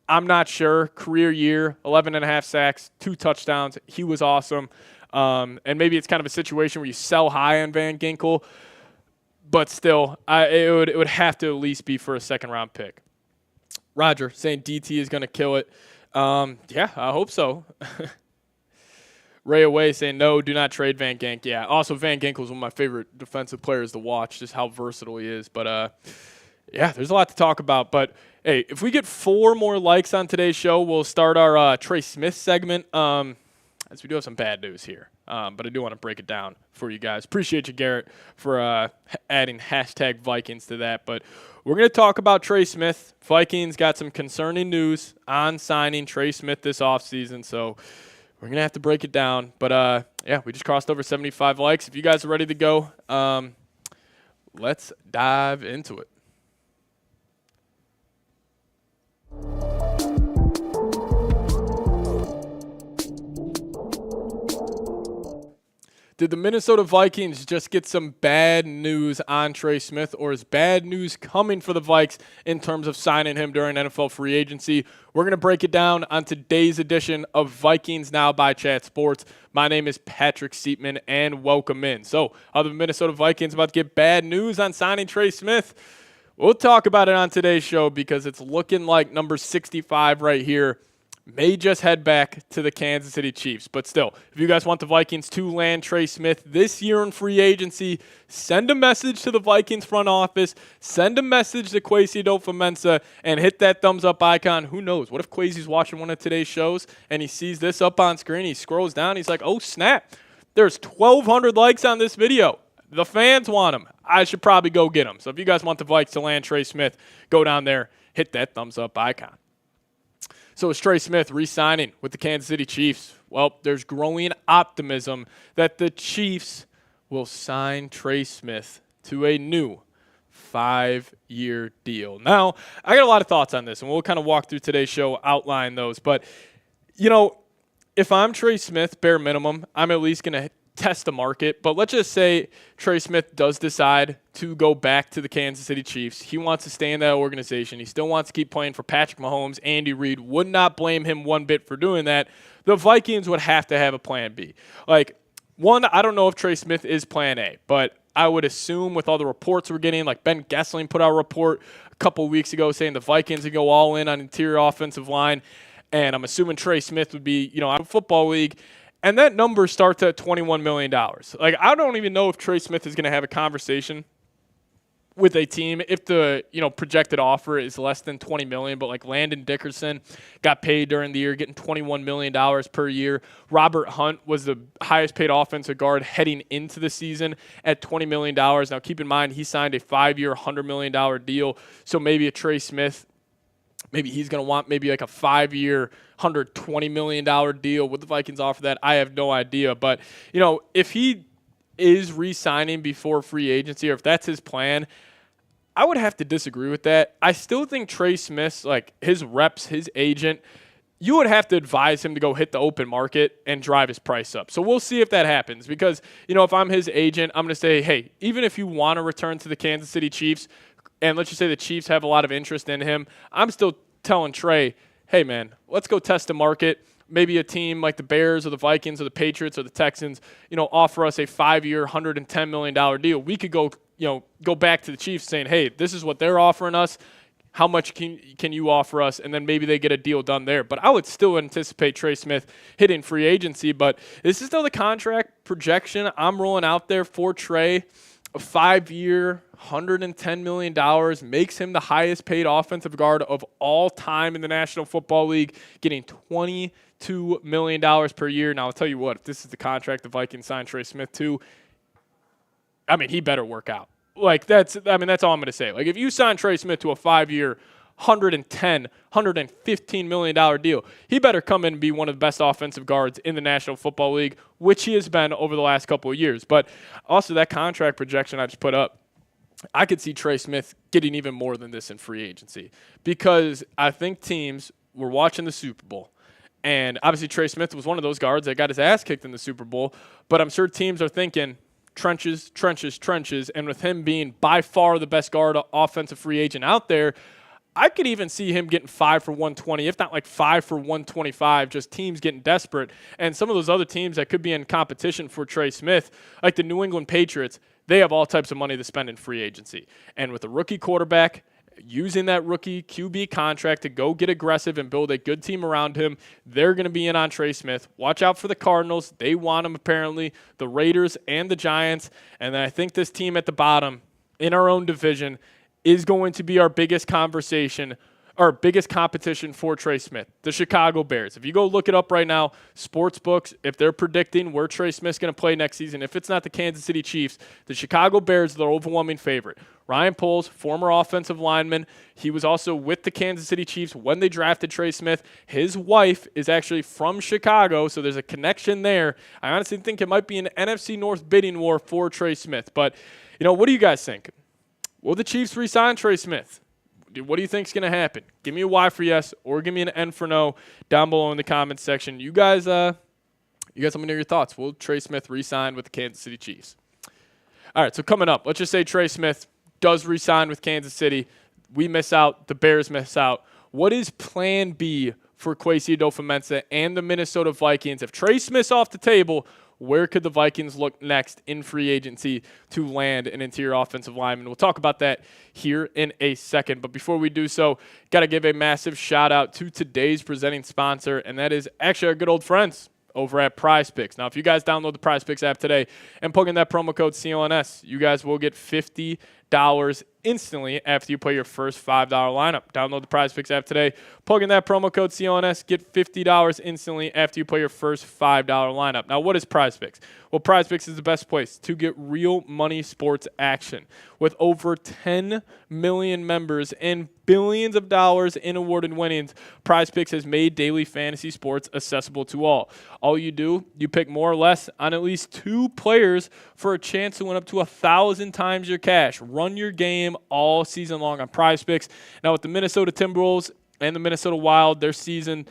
I'm not sure. Career year, 11.5 sacks, 2 touchdowns. He was awesome. And maybe it's kind of a situation where you sell high on Van Ginkel, but still, it would have to at least be for a second-round pick. Roger saying DT is going to kill it. Yeah, I hope so. Ray Away saying, no, do not trade Van Ginkel. Yeah, also Van Ginkel is one of my favorite defensive players to watch, just how versatile he is. But, yeah, there's a lot to talk about. But, hey, if we get 4 more likes on today's show, we'll start our Trey Smith segment. As we do have some bad news here. But I do want to break it down for you guys. Appreciate you, Garrett, for adding hashtag Vikings to that. But we're going to talk about Trey Smith. Vikings got some concerning news on signing Trey Smith this offseason, so we're going to have to break it down. But, yeah, we just crossed over 75 likes. If you guys are ready to go, let's dive into it. Did the Minnesota Vikings just get some bad news on Trey Smith, or is bad news coming for the Vikes in terms of signing him during NFL free agency? We're going to break it down on today's edition of Vikings Now by Chat Sports. My name is Patrick Siepman, and welcome in. So, are the Minnesota Vikings about to get bad news on signing Trey Smith? We'll talk about it on today's show because it's looking like number 65 right here may just head back to the Kansas City Chiefs. But still, if you guys want the Vikings to land Trey Smith this year in free agency, send a message to the Vikings front office, send a message to Kwesi Adofo-Mensah, and hit that thumbs up icon. Who knows? What if Kwesi's watching one of today's shows and he sees this up on screen, he scrolls down, he's like, oh snap, there's 1,200 likes on this video. The fans want him. I should probably go get him. So if you guys want the Vikes to land Trey Smith, go down there, hit that thumbs up icon. So is Trey Smith re-signing with the Kansas City Chiefs? Well, there's growing optimism that the Chiefs will sign Trey Smith to a new 5-year deal. Now, I got a lot of thoughts on this, and we'll kind of walk through today's show, outline those. But, if I'm Trey Smith, bare minimum, I'm at least going to test the market. But let's just say Trey Smith does decide to go back to the Kansas City Chiefs. He wants to stay in that organization. He still wants to keep playing for Patrick Mahomes. Andy Reid would not blame him one bit for doing that. The Vikings would have to have a plan B. One, I don't know if Trey Smith is plan A, but I would assume with all the reports we're getting, like Ben Gessling put out a report a couple weeks ago saying the Vikings would go all in on interior offensive line. And I'm assuming Trey Smith would be, out of football league. And that number starts at $21 million. Like, I don't even know if Trey Smith is going to have a conversation with a team if the projected offer is less than $20 million. But like Landon Dickerson got paid during the year, getting $21 million per year. Robert Hunt was the highest paid offensive guard heading into the season at $20 million. Now keep in mind he signed a 5-year, $100 million deal. So maybe a Trey Smith, maybe he's going to want maybe like a 5-year, $120 million deal. Would the Vikings offer that? I have no idea. But, if he is re-signing before free agency, or if that's his plan, I would have to disagree with that. I still think Trey Smith's, like his reps, his agent, you would have to advise him to go hit the open market and drive his price up. So we'll see if that happens because, if I'm his agent, I'm going to say, hey, even if you want to return to the Kansas City Chiefs, and let's just say the Chiefs have a lot of interest in him, I'm still telling Trey, hey, man, let's go test the market. Maybe a team like the Bears or the Vikings or the Patriots or the Texans, offer us a 5-year, $110 million deal. We could go back to the Chiefs saying, hey, this is what they're offering us. How much can you offer us? And then maybe they get a deal done there. But I would still anticipate Trey Smith hitting free agency. But this is still the contract projection I'm rolling out there for Trey. A 5-year, $110 million makes him the highest paid offensive guard of all time in the National Football League, getting $22 million per year. Now, I'll tell you what, if this is the contract the Vikings signed Trey Smith to, he better work out. Like, that's all I'm going to say. Like, if you sign Trey Smith to a 5-year, $115 million deal, he better come in and be one of the best offensive guards in the National Football League, which he has been over the last couple of years. But also that contract projection I just put up, I could see Trey Smith getting even more than this in free agency because I think teams were watching the Super Bowl. And obviously Trey Smith was one of those guards that got his ass kicked in the Super Bowl. But I'm sure teams are thinking trenches, trenches, trenches. And with him being by far the best guard offensive free agent out there, I could even see him getting 5 for 120, if not like 5 for 125, just teams getting desperate. And some of those other teams that could be in competition for Trey Smith, like the New England Patriots, they have all types of money to spend in free agency. And with a rookie quarterback, using that rookie QB contract to go get aggressive and build a good team around him, they're going to be in on Trey Smith. Watch out for the Cardinals. They want him apparently, the Raiders and the Giants. And then I think this team at the bottom in our own division is going to be our biggest conversation, our biggest competition for Trey Smith, the Chicago Bears. If you go look it up right now, sports books, if they're predicting where Trey Smith's going to play next season, if it's not the Kansas City Chiefs, the Chicago Bears are the overwhelming favorite. Ryan Poles, former offensive lineman, he was also with the Kansas City Chiefs when they drafted Trey Smith. His wife is actually from Chicago, so there's a connection there. I honestly think it might be an NFC North bidding war for Trey Smith. But, what do you guys think? Will the Chiefs re-sign Trey Smith? What do you think is going to happen? Give me a Y for yes or give me an N for no down below in the comments section. You guys let me know your thoughts. Will Trey Smith re-sign with the Kansas City Chiefs? All right, so coming up, let's just say Trey Smith does re-sign with Kansas City. We miss out. The Bears miss out. What is plan B for Kwesi Adofo-Mensah and the Minnesota Vikings? If Trey Smith's off the table, where could the Vikings look next in free agency to land an interior offensive lineman? We'll talk about that here in a second. But before we do so, got to give a massive shout out to today's presenting sponsor, and that is actually our good old friends over at PrizePicks. Now, if you guys download the PrizePicks app today and plug in that promo code CLNS, you guys will get $50 instantly after you play your first $5 lineup. Download the PrizePicks app today, plug in that promo code CLNS, get $50 instantly after you play your first $5 lineup. Now, what is PrizePicks? Well, PrizePicks is the best place to get real money sports action. With over 10 million members and billions of dollars in awarded winnings, PrizePicks has made daily fantasy sports accessible to all. All you do, you pick more or less on at least 2 players for a chance to win up to 1,000 times your cash. Run your game all season long on PrizePicks. Now, with the Minnesota Timberwolves and the Minnesota Wild, their season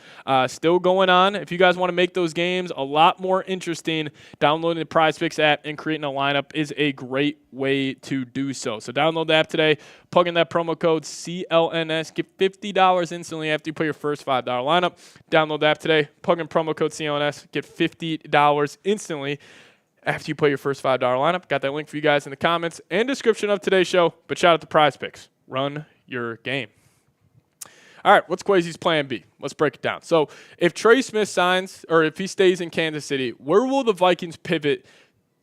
still going on. If you guys want to make those games a lot more interesting, downloading the PrizePicks app and creating a lineup is a great way to do so. So download the app today, plug in that promo code CLNS, get $50 instantly after you play your first $5 lineup. Download the app today, plug in promo code CLNS, get $50 instantly after you play your first $5 lineup. Got that link for you guys in the comments and description of today's show. But shout out to PrizePicks. Run your game. All right, what's Kwesi's plan B? Let's break it down. So if Trey Smith signs or if he stays in Kansas City, where will the Vikings pivot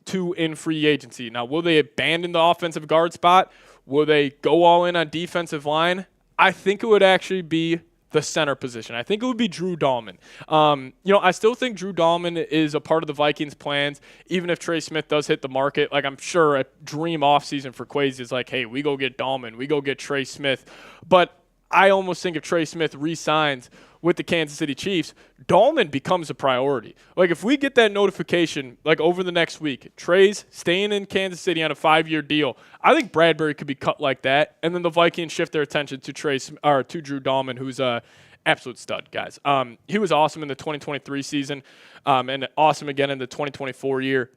to in free agency? Now, will they abandon the offensive guard spot? Will they go all in on defensive line? I think it would actually be the center position. I think it would be Drew Dahlman. I still think Drew Dahlman is a part of the Vikings' plans, even if Trey Smith does hit the market. Like, I'm sure a dream offseason for Kwesi is like, hey, we go get Dahlman, we go get Trey Smith. But I almost think if Trey Smith re-signs with the Kansas City Chiefs, Dahlman becomes a priority. Like, if we get that notification, like, over the next week, Trey's staying in Kansas City on a 5-year deal, I think Bradbury could be cut like that, and then the Vikings shift their attention to Drew Dahlman, who's a absolute stud, guys. He was awesome in the 2023 season, and awesome again in the 2024 year,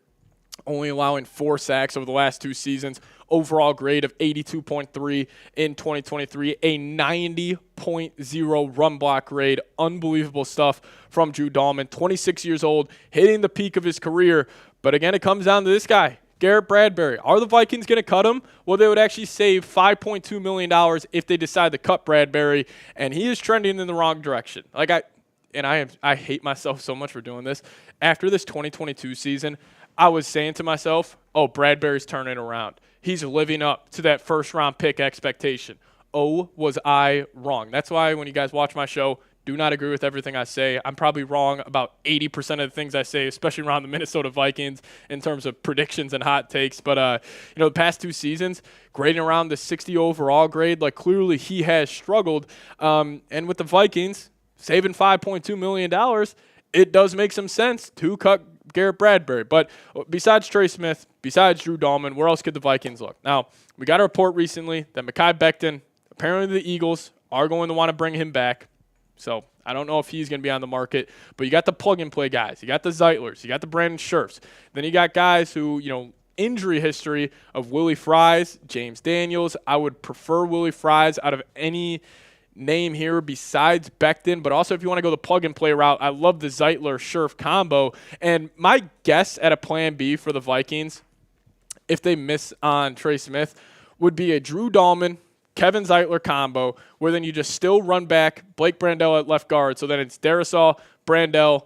only allowing 4 sacks over the last 2 seasons. Overall grade of 82.3 in 2023, a 90.0 run block grade. Unbelievable stuff from Drew Dahlman, 26 years old, hitting the peak of his career. But again, it comes down to this guy, Garrett Bradbury. Are the Vikings going to cut him? Well, they would actually save $5.2 million if they decide to cut Bradbury, and he is trending in the wrong direction. I hate myself so much for doing this. After this 2022 season, I was saying to myself, oh, Bradbury's turning around. He's living up to that first-round pick expectation. Oh, was I wrong. That's why when you guys watch my show, do not agree with everything I say. I'm probably wrong about 80% of the things I say, especially around the Minnesota Vikings in terms of predictions and hot takes. But, the past 2 seasons, grading around the 60 overall grade, like clearly he has struggled. And with the Vikings saving $5.2 million, it does make some sense to cut Garrett Bradbury. But besides Trey Smith, besides Drew Dahlman, where else could the Vikings look? Now, we got a report recently that Mekhi Becton, apparently the Eagles are going to want to bring him back. So I don't know if he's going to be on the market. But you got the plug-and-play guys. You got the Zeitlers. You got the Brandon Scherfs. Then you got guys who, injury history of Willie Fries, James Daniels. I would prefer Willie Fries out of any name here besides Becton, but also if you want to go the plug-and-play route, I love the Zeitler-Scherf combo. And my guess at a plan B for the Vikings, if they miss on Trey Smith, would be a Drew Dahlman, Kevin Zeitler combo, where then you just still run back Blake Brandel at left guard. So then it's Darisaw, Brandel,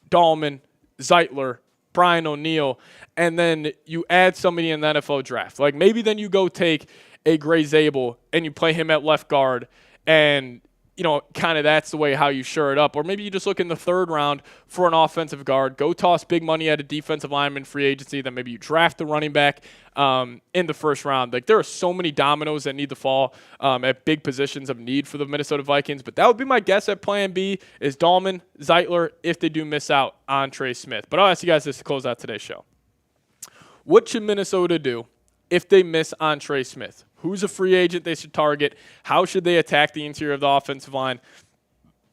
Dahlman, Zeitler, Brian O'Neill, and then you add somebody in the NFL draft. Like maybe then you go take a Gray Zabel and you play him at left guard, and, kind of that's the way how you shore it up. Or maybe you just look in the 3rd round for an offensive guard, go toss big money at a defensive lineman free agency, then maybe you draft the running back in the 1st round. Like there are so many dominoes that need to fall at big positions of need for the Minnesota Vikings. But that would be my guess at plan B is Dahlman, Zeitler, if they do miss out on Trey Smith. But I'll ask you guys this to close out today's show. What should Minnesota do if they miss on Trey Smith? Who's a free agent they should target? How should they attack the interior of the offensive line?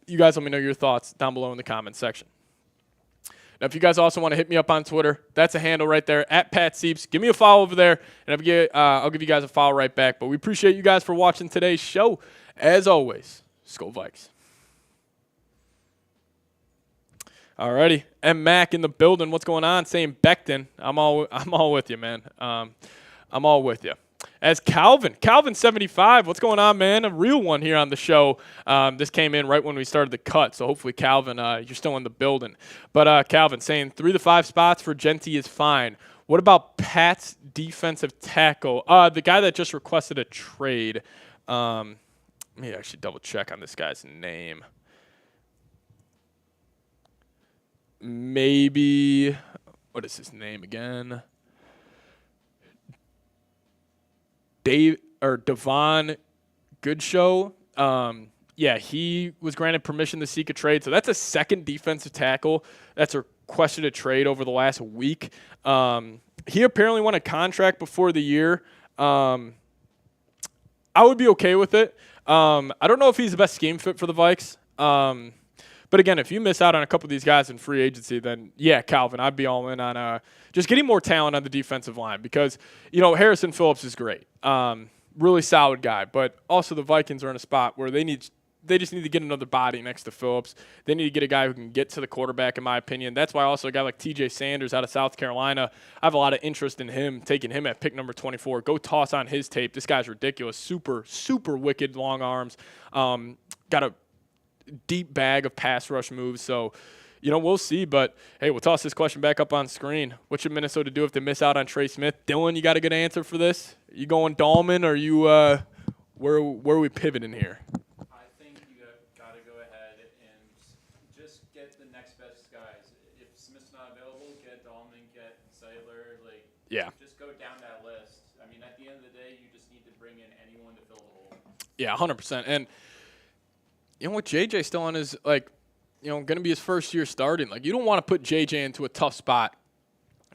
You guys let me know your thoughts down below in the comments section. Now, if you guys also want to hit me up on Twitter, that's a handle right there, at Pat Sieps. Give me a follow over there, and I'll give you guys a follow right back. But we appreciate you guys for watching today's show. As always, Skol Vikes. Alrighty, M. Mac in the building. What's going on? Saying Becton. I'm all with you, man. I'm all with you. As Calvin 75, what's going on, man? A real one here on the show. This came in right when we started the cut, so hopefully, Calvin, you're still in the building. But Calvin saying 3 to 5 spots for Jeanty is fine. What about Pat's defensive tackle? The guy that just requested a trade. Let me actually double check on this guy's name. Maybe, what is his name again? Devon Goodshow. He was granted permission to seek a trade. So that's a 2nd defensive tackle that's requested a trade over the last week. He apparently won a contract before the year. I would be okay with it. I don't know if he's the best scheme fit for the Vikes. But again, if you miss out on a couple of these guys in free agency, then yeah, Calvin, I'd be all in on just getting more talent on the defensive line because, Harrison Phillips is great. Really solid guy. But also the Vikings are in a spot where they need they just need to get another body next to Phillips. They need to get a guy who can get to the quarterback, in my opinion. That's why also a guy like T.J. Sanders out of South Carolina, I have a lot of interest in him, taking him at pick number 24. Go toss on his tape. This guy's ridiculous. Super, super wicked long arms. Got a deep bag of pass rush moves. So, we'll see. But, hey, we'll toss this question back up on screen. What should Minnesota do if they miss out on Trey Smith? Dylan, you got a good answer for this? You going Dahlman, or you where are we pivoting here? I think you got to go ahead and just get the next best guys. If Smith's not available, get Dahlman, get Zeitler. Just go down that list. I mean, at the end of the day, you just need to bring in anyone to fill the hole. Yeah, 100%. And, with JJ still on his, going to be his first year starting, you don't want to put JJ into a tough spot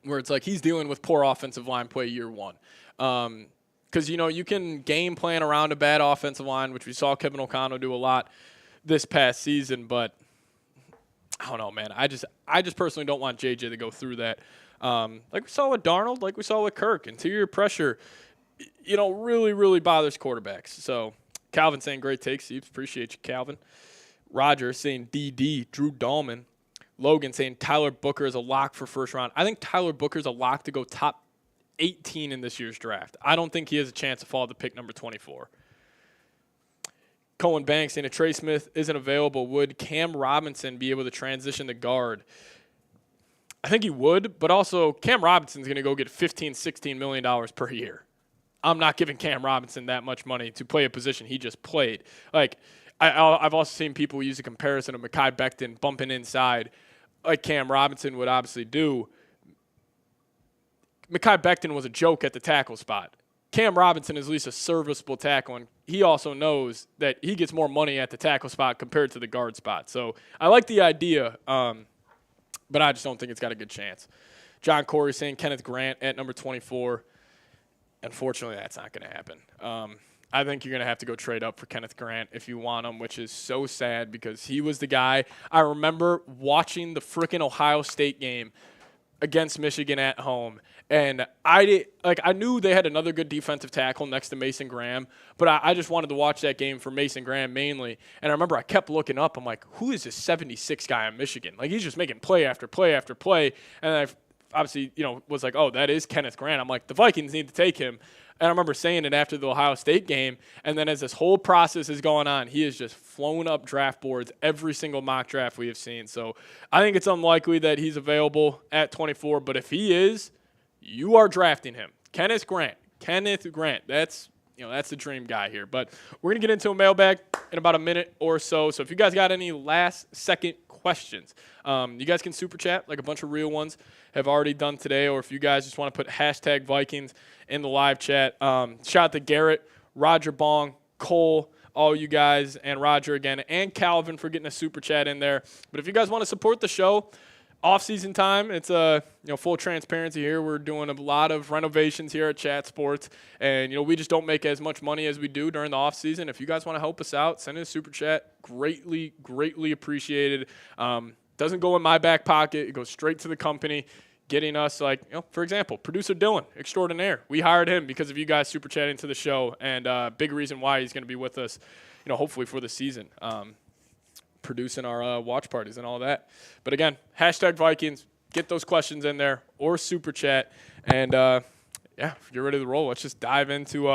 where it's he's dealing with poor offensive line play year one. Because, you can game plan around a bad offensive line, which we saw Kevin O'Connell do a lot this past season. But I don't know, man. I just personally don't want JJ to go through that. Like we saw with Darnold, like we saw with Kirk. Interior pressure, really, really bothers quarterbacks. So Calvin saying great takes. Appreciate you, Calvin. Roger saying DD, Drew Dahlman. Logan saying Tyler Booker is a lock for first round. I think Tyler Booker is a lock to go top 18 in this year's draft. I don't think he has a chance to fall to pick number 24. Cohen Banks saying if Trey Smith isn't available, would Cam Robinson be able to transition to guard? I think he would, but also Cam Robinson's going to go get $15, $16 million per year. I'm not giving Cam Robinson that much money to play a position he just played. I've also seen people use a comparison of Mekhi Becton bumping inside like Cam Robinson would obviously do. Mekhi Becton was a joke at the tackle spot. Cam Robinson is at least a serviceable tackle, and he also knows that he gets more money at the tackle spot compared to the guard spot. So I like the idea, but I just don't think it's got a good chance. John Corey saying Kenneth Grant at number 24. Unfortunately, that's not going to happen. I think you're going to have to go trade up for Kenneth Grant if you want him, which is so sad because he was the guy. I remember watching the frickin' Ohio State game against Michigan at home, and I knew they had another good defensive tackle next to Mason Graham, but I just wanted to watch that game for Mason Graham mainly. And I remember I kept looking up. I'm like, who is this 76 guy in Michigan? He's just making play after play after play. And I obviously, was like, oh, that is Kenneth Grant. I'm like, the Vikings need to take him. And I remember saying it after the Ohio State game. And then as this whole process is going on, he has just flown up draft boards every single mock draft we have seen. So I think it's unlikely that he's available at 24. But if he is, you are drafting him. Kenneth Grant. That's the dream guy here. But we're going to get into a mailbag in about a minute or so. So if you guys got any last-second questions, you guys can super chat like a bunch of real ones have already done today. Or if you guys just want to put hashtag Vikings in the live chat. Shout out to Garrett, Roger Bong, Cole, all you guys, and Roger again, and Calvin for getting a super chat in there. But if you guys want to support the show, off-season time, it's full transparency here. We're doing a lot of renovations here at Chat Sports, and we just don't make as much money as we do during the off-season. If you guys want to help us out, send in a super chat. Greatly, greatly appreciated. Doesn't go in my back pocket. It goes straight to the company, getting us, for example, producer Dylan, extraordinaire. We hired him because of you guys super chatting to the show, and big reason why he's going to be with us, hopefully for the season. Producing our watch parties and all that. But again, hashtag Vikings, get those questions in there or super chat. And if you're ready to roll, let's just dive into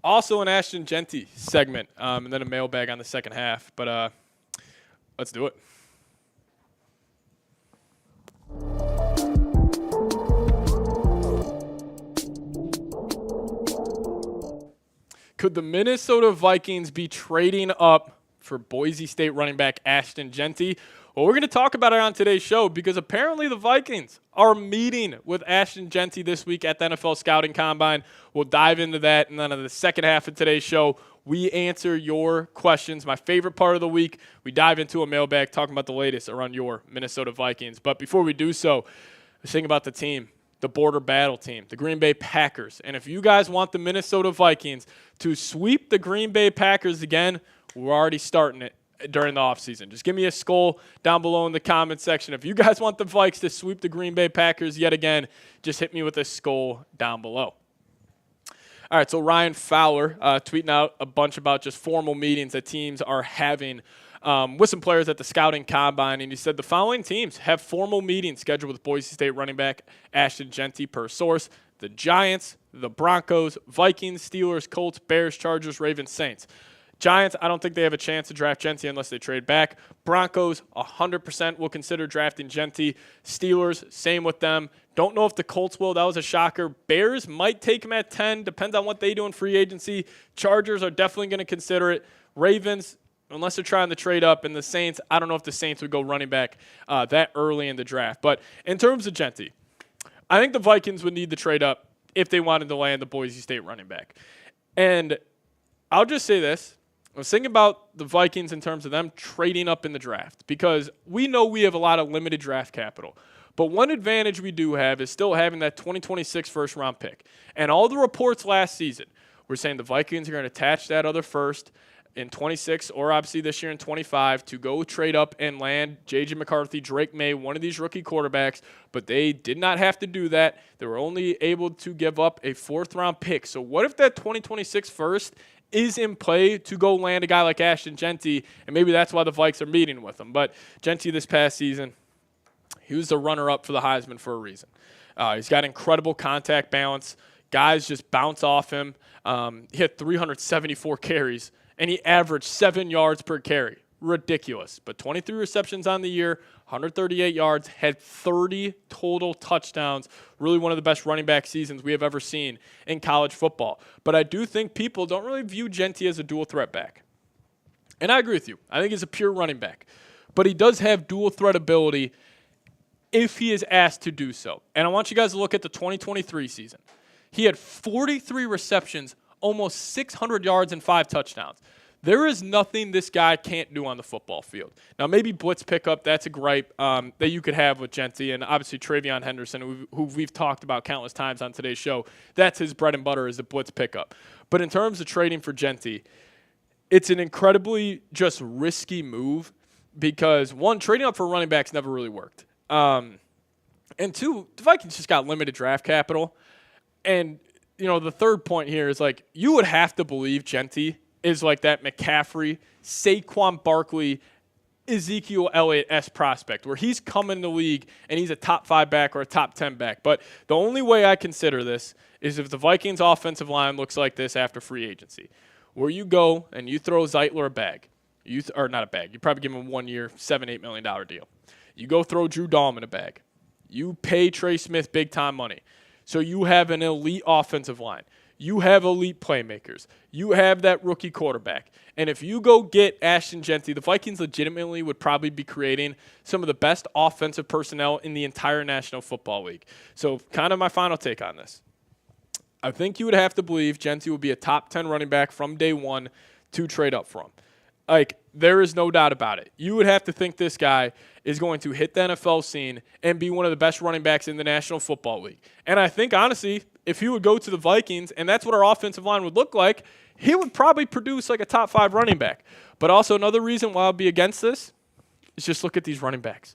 also an Ashton Jeanty segment and then a mailbag on the second half. But let's do it. Could the Minnesota Vikings be trading up for Boise State running back Ashton Jeanty? Well, we're going to talk about it on today's show because apparently the Vikings are meeting with Ashton Jeanty this week at the NFL Scouting Combine. We'll dive into that, and then in the second half of today's show, we answer your questions. My favorite part of the week, we dive into a mailbag talking about the latest around your Minnesota Vikings. But before we do so, let's think about the team. The border battle team, the Green Bay Packers. And if you guys want the Minnesota Vikings to sweep the Green Bay Packers again, we're already starting it during the offseason. Just give me a skull down below in the comment section. If you guys want the Vikes to sweep the Green Bay Packers yet again, just hit me with a skull down below. All right, so Ryan Fowler tweeting out a bunch about just formal meetings that teams are having with some players at the scouting combine, and he said the following teams have formal meetings scheduled with Boise State running back Ashton Jeanty per source: the Giants, the Broncos, Vikings, Steelers, Colts, Bears, Chargers, Ravens, Saints. Giants, I don't think they have a chance to draft Jeanty unless they trade back. Broncos, 100% will consider drafting Jeanty. Steelers, same with them. Don't know if the Colts will. That was a shocker. Bears might take him at 10. Depends on what they do in free agency. Chargers are definitely going to consider it. Ravens, unless they're trying to trade up. And the Saints, I don't know if the Saints would go running back that early in the draft. But in terms of Jeanty, I think the Vikings would need to trade up if they wanted to land the Boise State running back. And I'll just say this. I was thinking about the Vikings in terms of them trading up in the draft because we know we have a lot of limited draft capital. But one advantage we do have is still having that 2026 first-round pick. And all the reports last season were saying the Vikings are going to attach that other first in 26 or obviously this year in 25 to go trade up and land J.J. McCarthy, Drake May, one of these rookie quarterbacks. But they did not have to do that. They were only able to give up a fourth-round pick. So what if that 2026 first is in play to go land a guy like Ashton Jeanty, and maybe that's why the Vikes are meeting with him. But Jeanty this past season, he was the runner-up for the Heisman for a reason. He's got incredible contact balance. Guys just bounce off him. He had 374 carries, and he averaged 7 yards per carry. Ridiculous. But 23 receptions on the year, 138 yards, had 30 total touchdowns. Really one of the best running back seasons we have ever seen in college football. But I do think people don't really view Jeanty as a dual threat back. And I agree with you. I think he's a pure running back. But he does have dual threat ability if he is asked to do so. And I want you guys to look at the 2023 season. He had 43 receptions, almost 600 yards, and 5 touchdowns. There is nothing this guy can't do on the football field. Now, maybe blitz pickup, that's a gripe that you could have with Jeanty, and obviously Travion Henderson, who we've talked about countless times on today's show. That's his bread and butter is the blitz pickup. But in terms of trading for Jeanty, it's an incredibly just risky move because, one, trading up for running backs never really worked. And two, the Vikings just got limited draft capital. And, you know, the third point here is, like, you would have to believe Jeanty is like that McCaffrey, Saquon Barkley, Ezekiel Elliott-esque prospect where he's come in the league and he's a top 5 back or a top 10 back. But the only way I consider this is if the Vikings offensive line looks like this after free agency, where you go and you throw Zeitler a bag. Or not a bag. You probably give him a 1 year, $7-8 million deal. You go throw Drew Dahlman a bag. You pay Trey Smith big-time money. So you have an elite offensive line. You have elite playmakers. You have that rookie quarterback. And if you go get Ashton Jeanty, the Vikings legitimately would probably be creating some of the best offensive personnel in the entire National Football League. So kind of my final take on this. I think you would have to believe Jeanty would be a top 10 running back from day one to trade up from. Like, there is no doubt about it. You would have to think this guy is going to hit the NFL scene and be one of the best running backs in the National Football League. And I think, honestly, if he would go to the Vikings and that's what our offensive line would look like, he would probably produce like a top 5 running back. But also another reason why I'll be against this is just look at these running backs.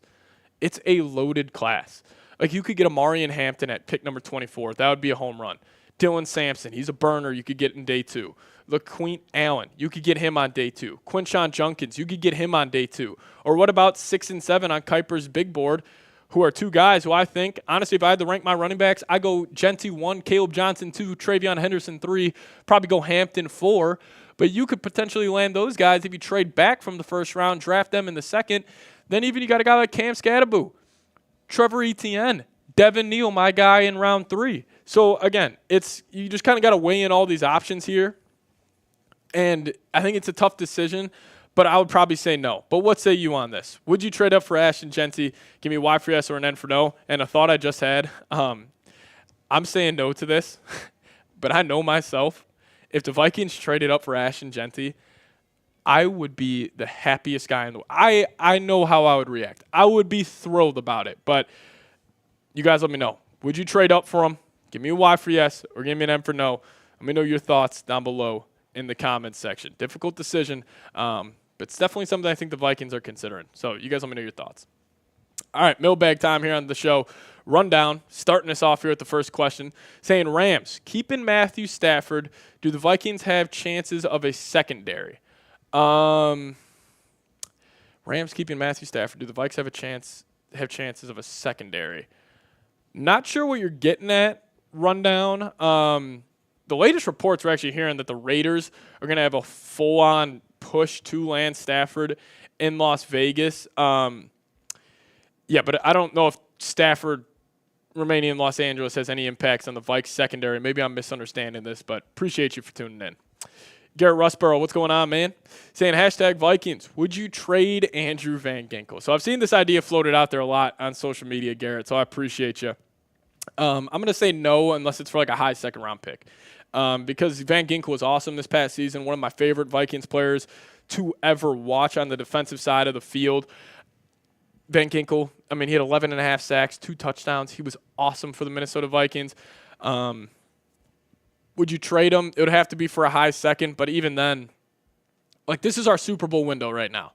It's a loaded class. Like, you could get Amarian Hampton at pick number 24. That would be a home run. Dylan Sampson, he's a burner you could get in day 2. LaQuint Allen, you could get him on day 2. Quinshon Judkins, you could get him on day 2. Or what about 6 and 7 on Kuiper's big board, who are 2 guys who I think, honestly, if I had to rank my running backs, I go Jeanty 1, Caleb Johnson 2, Travion Henderson 3, probably go Hampton 4. But you could potentially land those guys if you trade back from the first round, draft them in the second. Then even you got a guy like Cam Scadaboo, Trevor Etienne, Devin Neal, my guy in round 3. So, again, you just kind of got to weigh in all these options here. And I think it's a tough decision, but I would probably say no. But what say you on this? Would you trade up for Ashton Jeanty? Give me a Y for yes or an N for no. And a thought I just had, I'm saying no to this, but I know myself. If the Vikings traded up for Ashton Jeanty, I would be the happiest guy in the world. I know how I would react. I would be thrilled about it. But you guys let me know. Would you trade up for him? Give me a Y for yes or give me an M for no. Let me know your thoughts down below in the comments section. Difficult decision, but it's definitely something I think the Vikings are considering. So you guys let me know your thoughts. All right, mailbag time here on the show. Rundown, starting us off here with the first question, saying Rams, keeping Matthew Stafford. Do the Vikings have chances of a secondary? Rams keeping Matthew Stafford. Do the Vikes have chances of a secondary? Not sure what you're getting at, Rundown. The latest reports we're actually hearing that the Raiders are going to have a full-on push to land Stafford in Las Vegas. But I don't know if Stafford remaining in Los Angeles has any impacts on the Vikes secondary. Maybe I'm misunderstanding this, but appreciate you for tuning in. Garrett Russborough, what's going on, man? Saying hashtag Vikings, would you trade Andrew Van Ginkel? So I've seen this idea floated out there a lot on social media, Garrett, so I appreciate you. I'm going to say no unless it's for like a high second-round pick because Van Ginkel was awesome this past season, one of my favorite Vikings players to ever watch on the defensive side of the field. Van Ginkel, he had 11.5 sacks, 2 touchdowns. He was awesome for the Minnesota Vikings. Would you trade him? It would have to be for a high second, but even then, this is our Super Bowl window right now.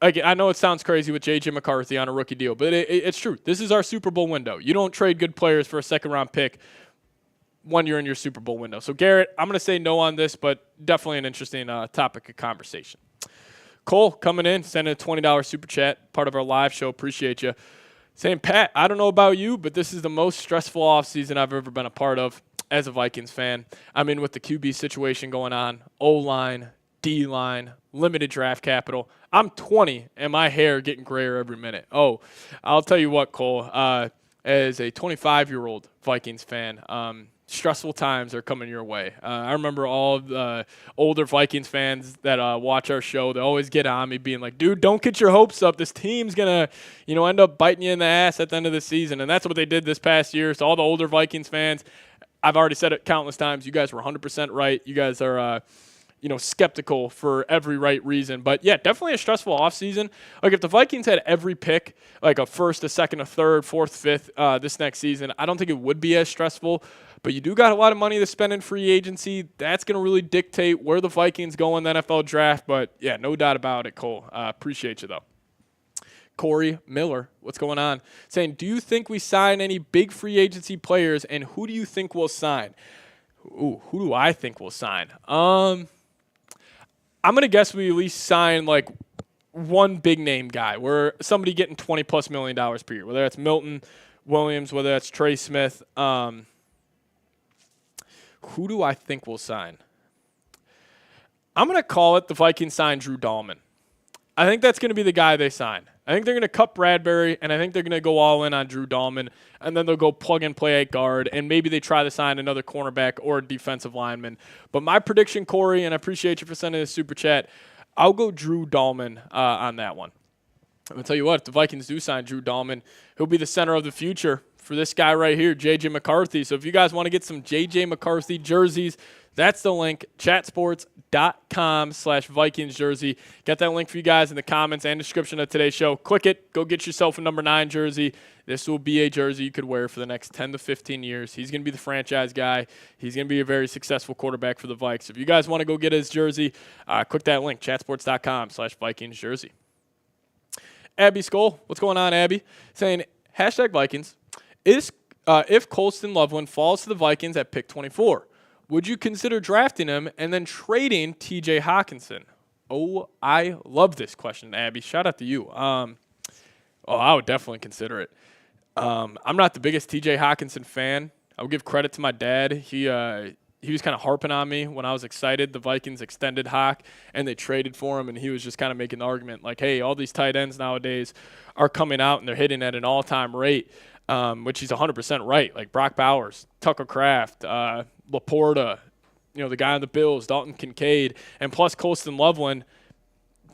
I know it sounds crazy with J.J. McCarthy on a rookie deal, but it's true. This is our Super Bowl window. You don't trade good players for a second-round pick when you're in your Super Bowl window. So, Garrett, I'm going to say no on this, but definitely an interesting topic of conversation. Cole coming in, sending a $20 super chat, part of our live show. Appreciate you. Saying, Pat, I don't know about you, but this is the most stressful offseason I've ever been a part of as a Vikings fan. I'm in with the QB situation going on, O-line, D-line, limited draft capital. I'm 20, and my hair getting grayer every minute. Oh, I'll tell you what, Cole, as a 25-year-old Vikings fan, stressful times are coming your way. I remember all of the older Vikings fans that watch our show. They always get on me being like, dude, don't get your hopes up. This team's going to, end up biting you in the ass at the end of the season. And that's what they did this past year. So all the older Vikings fans, I've already said it countless times. You guys were 100% right. You guys are, skeptical for every right reason. But, yeah, definitely a stressful offseason. If the Vikings had every pick, like a first, a second, a third, fourth, fifth this next season, I don't think it would be as stressful. But you do got a lot of money to spend in free agency. That's going to really dictate where the Vikings go in the NFL draft. But, yeah, no doubt about it, Cole. Appreciate you, though. Corey Miller, what's going on? Saying, do you think we sign any big free agency players, and who do you think we'll sign? Ooh, who do I think we'll sign? I'm going to guess we at least sign, one big-name guy, where somebody getting $20+ million per year, whether that's Milton Williams, whether that's Trey Smith. Who do I think we'll sign? I'm going to call it the Vikings sign Drew Dahlman. I think that's going to be the guy they sign. I think they're going to cut Bradbury, and I think they're going to go all in on Drew Dahlman, and then they'll go plug and play at guard, and maybe they try to sign another cornerback or a defensive lineman. But my prediction, Corey, and I appreciate you for sending this super chat, I'll go Drew Dahlman on that one. I'm going to tell you what, if the Vikings do sign Drew Dahlman, he'll be the center of the future for this guy right here, J.J. McCarthy. So if you guys want to get some J.J. McCarthy jerseys, that's the link, chatsports.com/Vikings jersey. Get that link for you guys in the comments and description of today's show. Click it. Go get yourself a number 9 jersey. This will be a jersey you could wear for the next 10 to 15 years. He's going to be the franchise guy. He's going to be a very successful quarterback for the Vikes. If you guys want to go get his jersey, click that link, chatsports.com/Vikings jersey. Abby Skoll, what's going on, Abby? Saying, hashtag Vikings. If Colston Loveland falls to the Vikings at pick 24, would you consider drafting him and then trading T.J. Hockenson? Oh, I love this question, Abby. Shout out to you. I would definitely consider it. I'm not the biggest T.J. Hockenson fan. I'll give credit to my dad. He was kind of harping on me when I was excited. The Vikings extended Hawk, and they traded for him, and he was just kind of making the argument like, hey, all these tight ends nowadays are coming out, and they're hitting at an all-time rate, which he's 100% right. Like Brock Bowers, Tucker Kraft, Laporta, the guy on the Bills, Dalton Kincaid, and plus Colston Loveland.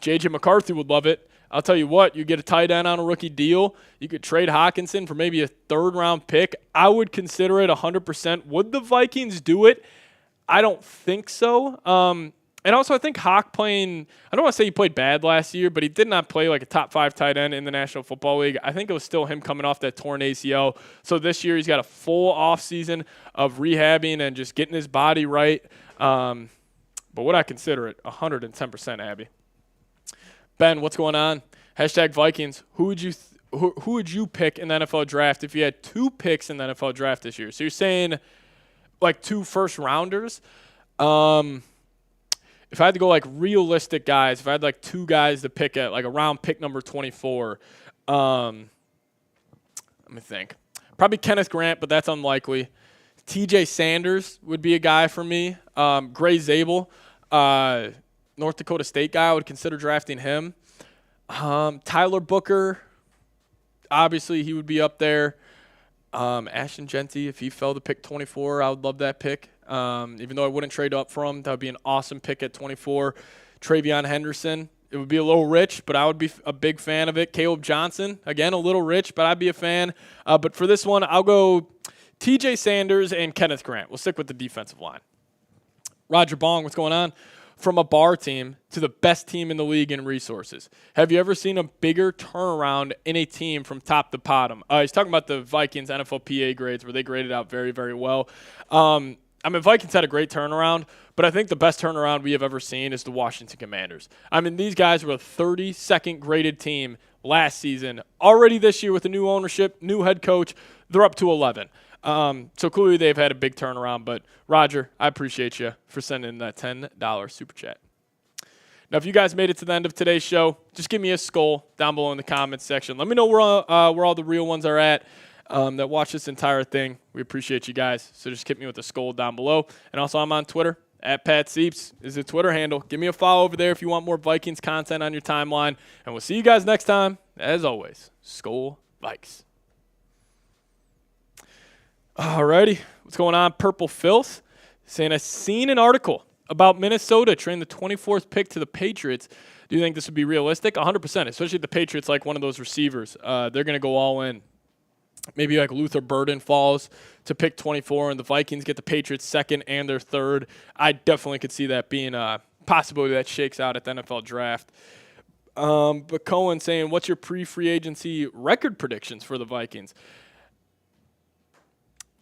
J.J. McCarthy would love it. I'll tell you what, you get a tight end on a rookie deal. You could trade Hockenson for maybe a third-round pick. I would consider it 100%. Would the Vikings do it? I don't think so. And also I think Hawk playing – I don't want to say he played bad last year, but he did not play like a top-5 tight end in the National Football League. I think it was still him coming off that torn ACL. So this year he's got a full offseason of rehabbing and just getting his body right. But would I consider it? 110%, Abby. Ben, what's going on? Hashtag Vikings. Who who would you pick in the NFL draft if you had 2 picks in the NFL draft this year? So you're saying like 2 first-rounders. If I had to go like realistic guys, if I had like 2 guys to pick at like around pick number 24, let me think. Probably Kenneth Grant, but that's unlikely. TJ Sanders would be a guy for me. Gray Zabel, North Dakota State guy, I would consider drafting him. Tyler Booker, obviously he would be up there. Ashton Jeanty, if he fell to pick 24, I would love that pick. Even though I wouldn't trade up for him, that would be an awesome pick at 24. Travion Henderson, it would be a little rich, but I would be a big fan of it. Caleb Johnson, again, a little rich, but I'd be a fan. But for this one, I'll go TJ Sanders and Kenneth Grant. We'll stick with the defensive line. Roger Bong, what's going on? From a bar team to the best team in the league in resources. Have you ever seen a bigger turnaround in a team from top to bottom? He's talking about the Vikings NFLPA grades where they graded out very, very well. Vikings had a great turnaround, but I think the best turnaround we have ever seen is the Washington Commanders. These guys were a 32nd graded team last season. Already this year with the new ownership, new head coach, they're up to 11. So clearly they've had a big turnaround, but Roger, I appreciate you for sending that $10 super chat. Now, if you guys made it to the end of today's show, just give me a skull down below in the comments section. Let me know where all the real ones are at that watch this entire thing. We appreciate you guys. So just hit me with a skull down below. And also I'm on Twitter. @PatSieps is the Twitter handle. Give me a follow over there if you want more Vikings content on your timeline. And we'll see you guys next time. As always, Skol Vikes. Alrighty, what's going on? Purple Filth saying, I've seen an article about Minnesota trading the 24th pick to the Patriots. Do you think this would be realistic? 100%, especially if the Patriots like one of those receivers. They're going to go all in. Maybe like Luther Burden falls to pick 24 and the Vikings get the Patriots second and their third. I definitely could see that being a possibility that shakes out at the NFL draft. But Cohen saying, what's your pre-free agency record predictions for the Vikings?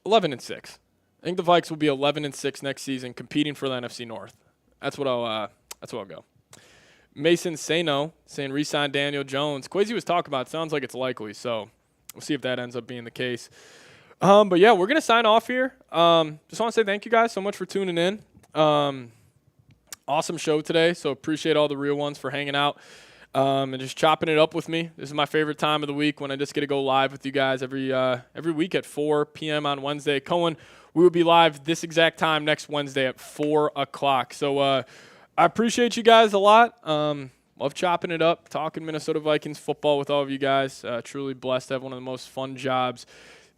11-6. I think the Vikes will be 11-6 next season, competing for the NFC North. That's what I'll go. Mason Sano saying re-sign Daniel Jones. Quasi was talking about it. Sounds like it's likely, so we'll see if that ends up being the case. But yeah, we're gonna sign off here. Just want to say thank you guys so much for tuning in. Awesome show today, so appreciate all the real ones for hanging out. And just chopping it up with me. This is my favorite time of the week when I just get to go live with you guys every week at 4 p.m. on Wednesday. Cohen, we will be live this exact time next Wednesday at 4 o'clock. So I appreciate you guys a lot. Love chopping it up, talking Minnesota Vikings football with all of you guys. Truly blessed to have one of the most fun jobs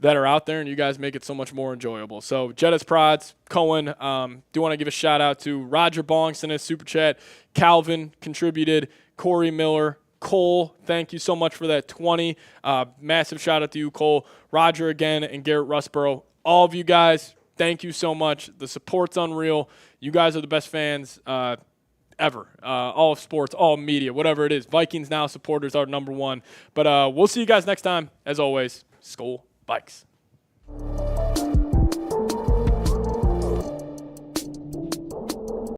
that are out there, and you guys make it so much more enjoyable. So Jettas Prods, Cohen, do want to give a shout-out to Roger Bongson, his super chat. Calvin contributed. Corey Miller, Cole, thank you so much for that 20. Massive shout out to you, Cole. Roger again, and Garrett Russborough. All of you guys, thank you so much. The support's unreal. You guys are the best fans ever. All of sports, all of media, whatever it is. Vikings Now supporters are number one. But we'll see you guys next time. As always, Skol Vikes.